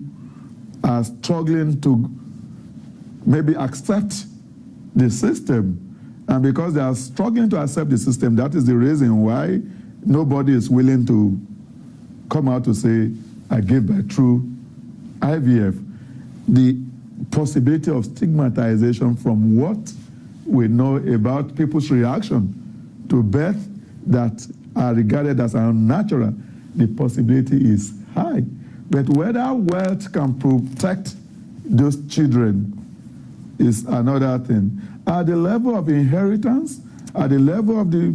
are struggling to maybe accept the system. And because they are struggling to accept the system, that is the reason why nobody is willing to come out to say, I gave birth through IVF. The possibility of stigmatization from what we know about people's reaction to birth that are regarded as unnatural, the possibility is high. But whether wealth can protect those children is another thing. At the level of inheritance, at the level of the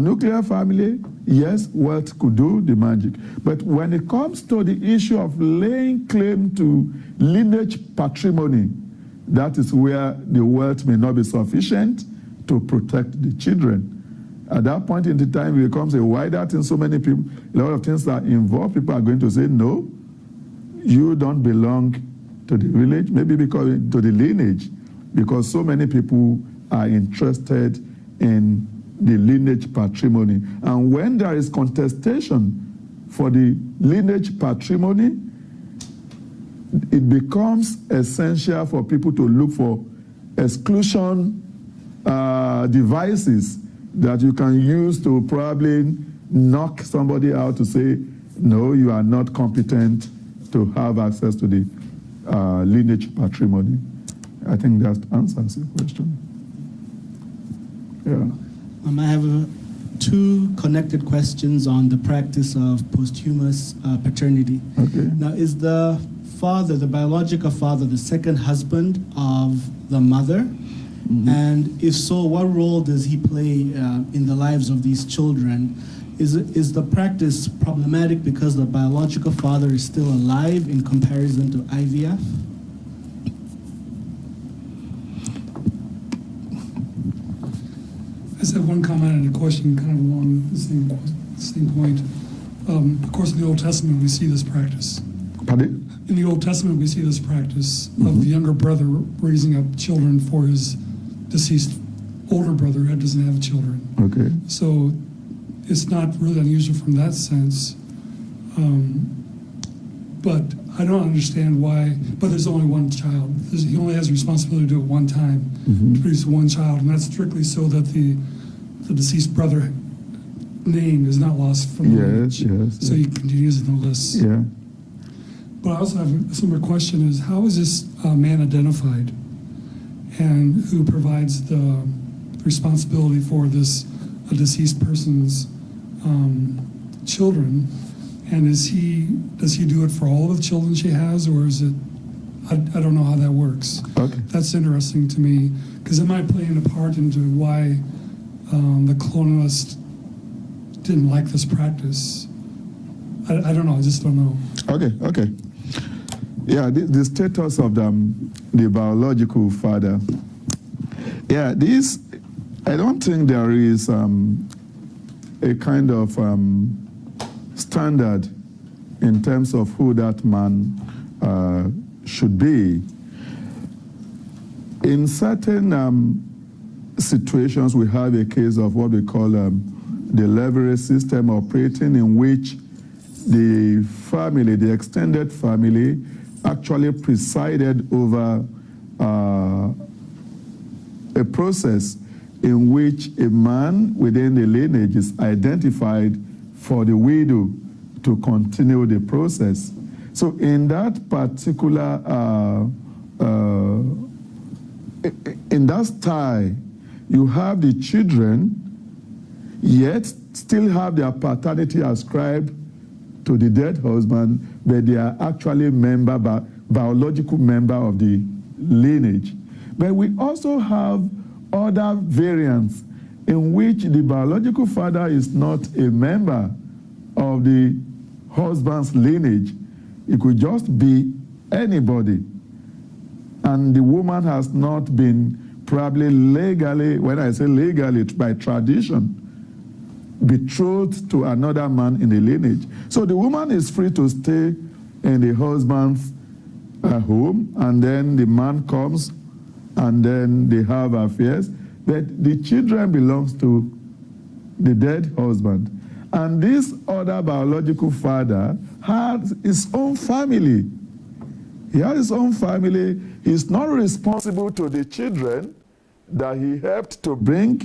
nuclear family, yes, wealth could do the magic. But when it comes to the issue of laying claim to lineage patrimony, that is where the wealth may not be sufficient to protect the children. At that point in the time, it becomes a wider thing. So many people, a lot of things that involve, people are going to say, no, you don't belong to the village, maybe because to the lineage, because so many people are interested in the lineage patrimony. And when there is contestation for the lineage patrimony, it becomes essential for people to look for exclusion devices that you can use to probably knock somebody out to say, no, you are not competent to have access to the lineage patrimony. I think that answers your question. Yeah. I have two connected questions on the practice of posthumous paternity. Okay. Now, is the father, the biological father, the second husband of the mother? Mm-hmm. And if so, what role does he play in the lives of these children? Is the practice problematic because the biological father is still alive in comparison to IVF? I just have one comment and a question kind of along the same point. Of course, in the Old Testament, we see this practice. Pardon? In the Old Testament, we see this practice of the younger brother raising up children for his deceased older brother who doesn't have children. Okay. So it's not really unusual from that sense. But I don't understand why, but there's only one child. He only has responsibility to do it one time, to produce one child, and that's strictly so that the deceased brother name is not lost from the lineage. Yes. So he continues in the list. Yeah. But I also have a similar question is, how is this man identified? And who provides the responsibility for this a deceased person's children? And does he do it for all of the children she has, or is it, I don't know how that works. Okay. That's interesting to me, because it might play a part into why the colonialists didn't like this practice. I don't know, I just don't know. Okay. Yeah, the status of the biological father. Yeah, I don't think there is a kind of standard in terms of who that man should be. In certain situations, we have a case of what we call the leverage system operating, in which the family, the extended family, actually presided over a process in which a man within the lineage is identified for the widow to continue the process. So in that particular, in that style, you have the children, yet still have their paternity ascribed to the dead husband, but they are actually biological member of the lineage. But we also have other variants in which the biological father is not a member of the husband's lineage. It could just be anybody. And the woman has not been probably legally, when I say legally, by tradition, betrothed to another man in the lineage. So the woman is free to stay in the husband's home, and then the man comes, and then they have affairs. But the children belongs to the dead husband. And this other biological father has his own family. He has his own family. He's not responsible to the children that he helped to bring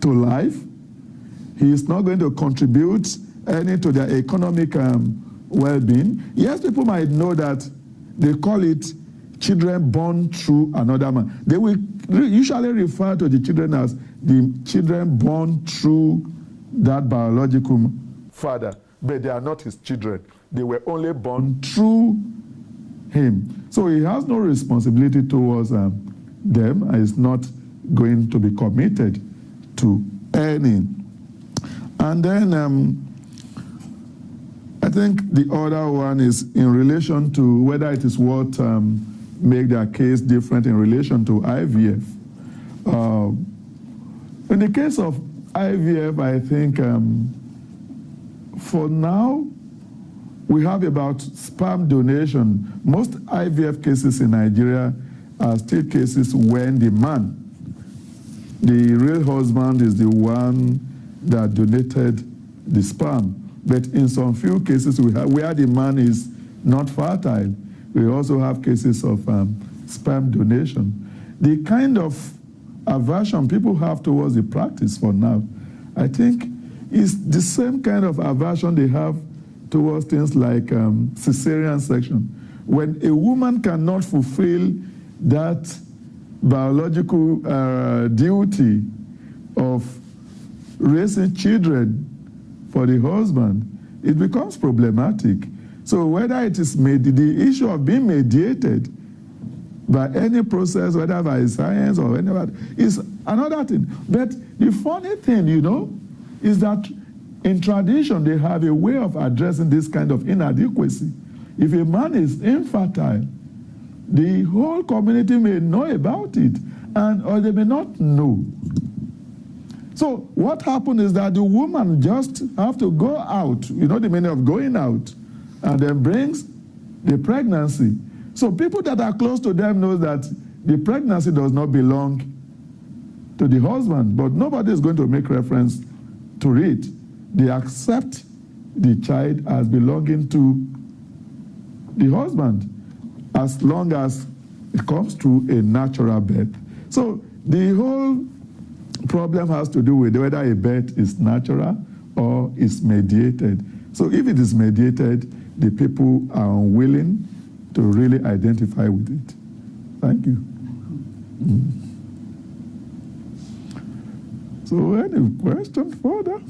to life. He is not going to contribute any to their economic well-being. Yes, people might know that they call it children born through another man. They will usually refer to the children as the children born through that biological father, but they are not his children. They were only born through him. So he has no responsibility towards them and is not going to be committed to any. And then I think the other one is in relation to whether it is what make their case different in relation to IVF. In the case of IVF, I think for now, we have about sperm donation. Most IVF cases in Nigeria are still cases when the man, the real husband, is the one that donated the sperm. But in some few cases we have where the man is not fertile, we also have cases of sperm donation. The kind of aversion people have towards the practice for now, I think, is the same kind of aversion they have towards things like cesarean section. When a woman cannot fulfill that biological duty of raising children for the husband, it becomes problematic. So whether it is the issue of being mediated by any process, whether by science or whatever, is another thing. But the funny thing, you know, is that in tradition, they have a way of addressing this kind of inadequacy. If a man is infertile, the whole community may know about it, or they may not know. So what happened is that the woman just have to go out, you know the meaning of going out, and then brings the pregnancy. So people that are close to them know that the pregnancy does not belong to the husband, but nobody is going to make reference to it. They accept the child as belonging to the husband as long as it comes through a natural birth. So the whole problem has to do with whether a birth is natural or is mediated. So if it is mediated, the people are unwilling to really identify with it. Thank you. So any question further?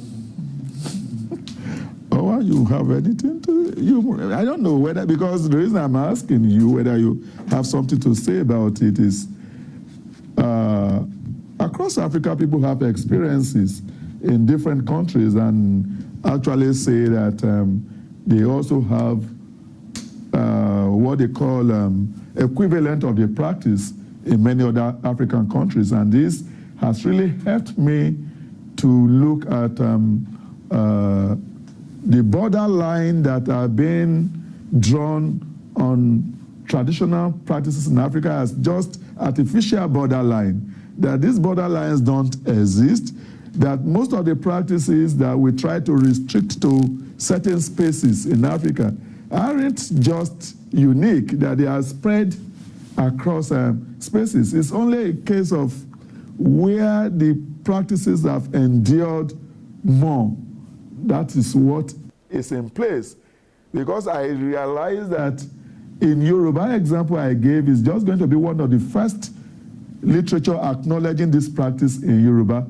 Or you have anything to, I don't know whether, because the reason I'm asking you whether you have something to say about it is, across Africa, people have experiences in different countries and actually say that they also have what they call equivalent of the practice in many other African countries. And this has really helped me to look at the borderline that are being drawn on traditional practices in Africa as just artificial borderline, that these borderlines don't exist, that most of the practices that we try to restrict to certain spaces in Africa aren't just unique, that they are spread across spaces. It's only a case of where the practices have endured more. That is what is in place. Because I realize that in Yoruba example I gave is just going to be one of the first literature acknowledging this practice in Yoruba,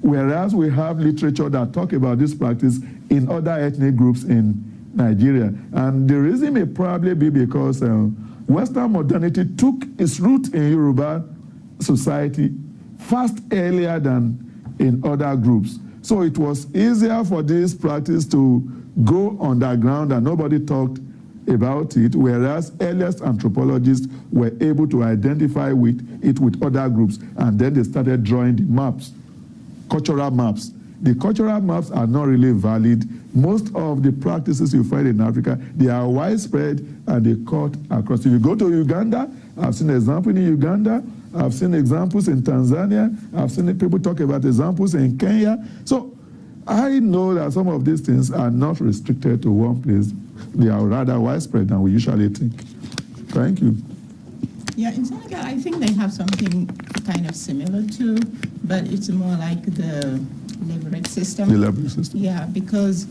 whereas we have literature that talk about this practice in other ethnic groups in Nigeria. And the reason may probably be because Western modernity took its root in Yoruba society fast earlier than in other groups. So it was easier for this practice to go underground and nobody talked about it, whereas earliest anthropologists were able to identify with it with other groups, and then they started drawing the maps cultural maps. The cultural maps are not really valid. Most of the practices you find in Africa, they are widespread and they cut across. If you go to Uganda, I've seen examples in Uganda, I've seen examples in Tanzania, I've seen people talk about examples in Kenya. So I know that some of these things are not restricted to one place. They are rather widespread than we usually think. Thank you. Yeah, in Senegal, I think they have something kind of similar too, but it's more like the leverage system. The leverage system. Yeah, because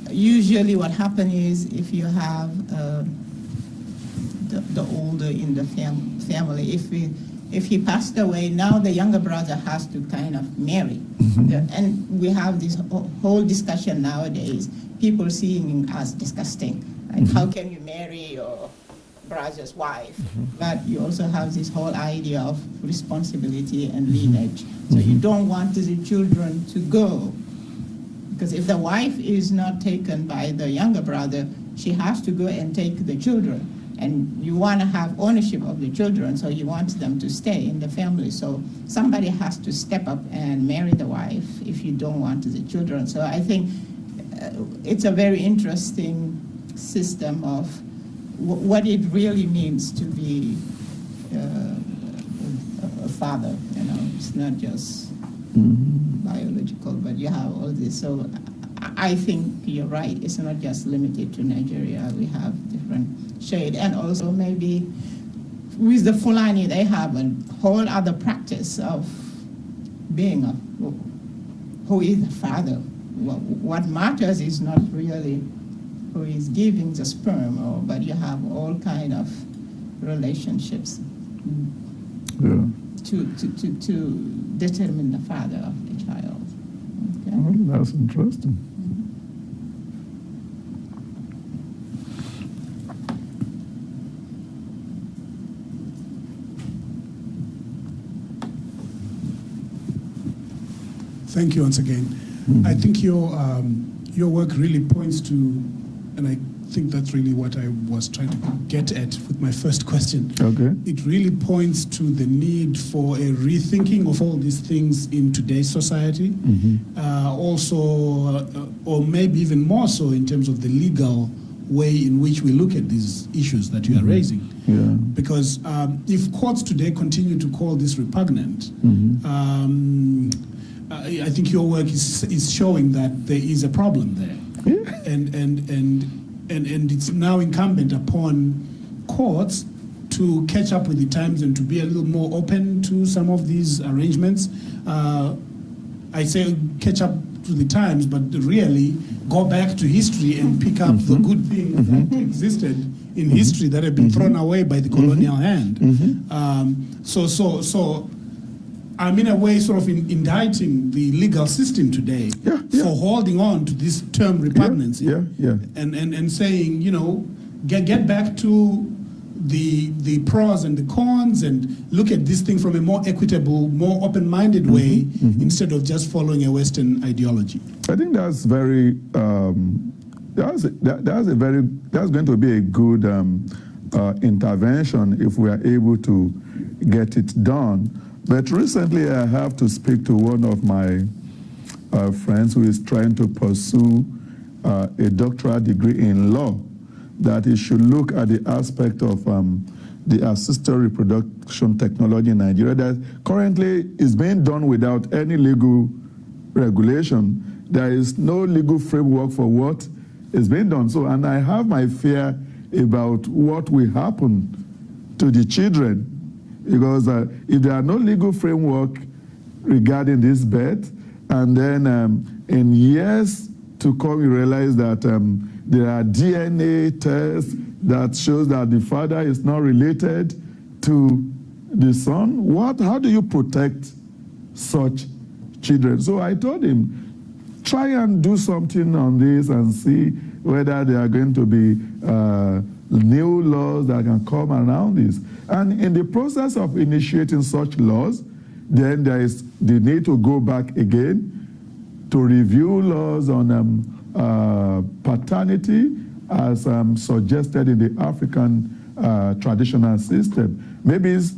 usually what happens is if you have the older in the family, if he passed away, now the younger brother has to kind of marry. And we have this whole discussion nowadays, people seeing him as disgusting. Like, how can you marry your brother's wife? But you also have this whole idea of responsibility and lineage. So you don't want the children to go. Because if the wife is not taken by the younger brother, she has to go and take the children. And you want to have ownership of the children, so you want them to stay in the family. So somebody has to step up and marry the wife if you don't want the children. So I think it's a very interesting system of what it really means to be a father. You know, it's not just biological, but you have all this. So I think you're right. It's not just limited to Nigeria. We have different shade, and also maybe with the Fulani, they have a whole other practice of being who is the father. What matters is not really who is giving the sperm, but you have all kind of relationships to determine the father of the child. Okay? Well, that's interesting. Thank you once again. I think your work really points to, and I think that's really what I was trying to get at with my first question. Okay. It really points to the need for a rethinking of all these things in today's society. Also, or maybe even more so in terms of the legal way in which we look at these issues that you are raising. Yeah. Because if courts today continue to call this repugnant, I think your work is showing that there is a problem there. Yeah. And it's now incumbent upon courts to catch up with the times and to be a little more open to some of these arrangements. I say catch up to the times, but really go back to history and pick up the good things that existed in history that have been thrown away by the colonial hand. So I'm in a way sort of indicting the legal system today for holding on to this term repugnancy and saying, you know, get back to the pros and the cons and look at this thing from a more equitable, more open-minded way instead of just following a Western ideology. I think that's very that's going to be a good intervention if we are able to get it done. But recently I have to speak to one of my friends who is trying to pursue a doctoral degree in law, that he should look at the aspect of the assisted reproduction technology in Nigeria that currently is being done without any legal regulation. There is no legal framework for what is being done. So, and I have my fear about what will happen to the children, because if there are no legal framework regarding this birth, and then in years to come you realize that there are DNA tests that shows that the father is not related to the son, how do you protect such children? So I told him, try and do something on this and see whether there are going to be new laws that can come around this. And in the process of initiating such laws, then there is the need to go back again to review laws on paternity as suggested in the African traditional system. Maybe it's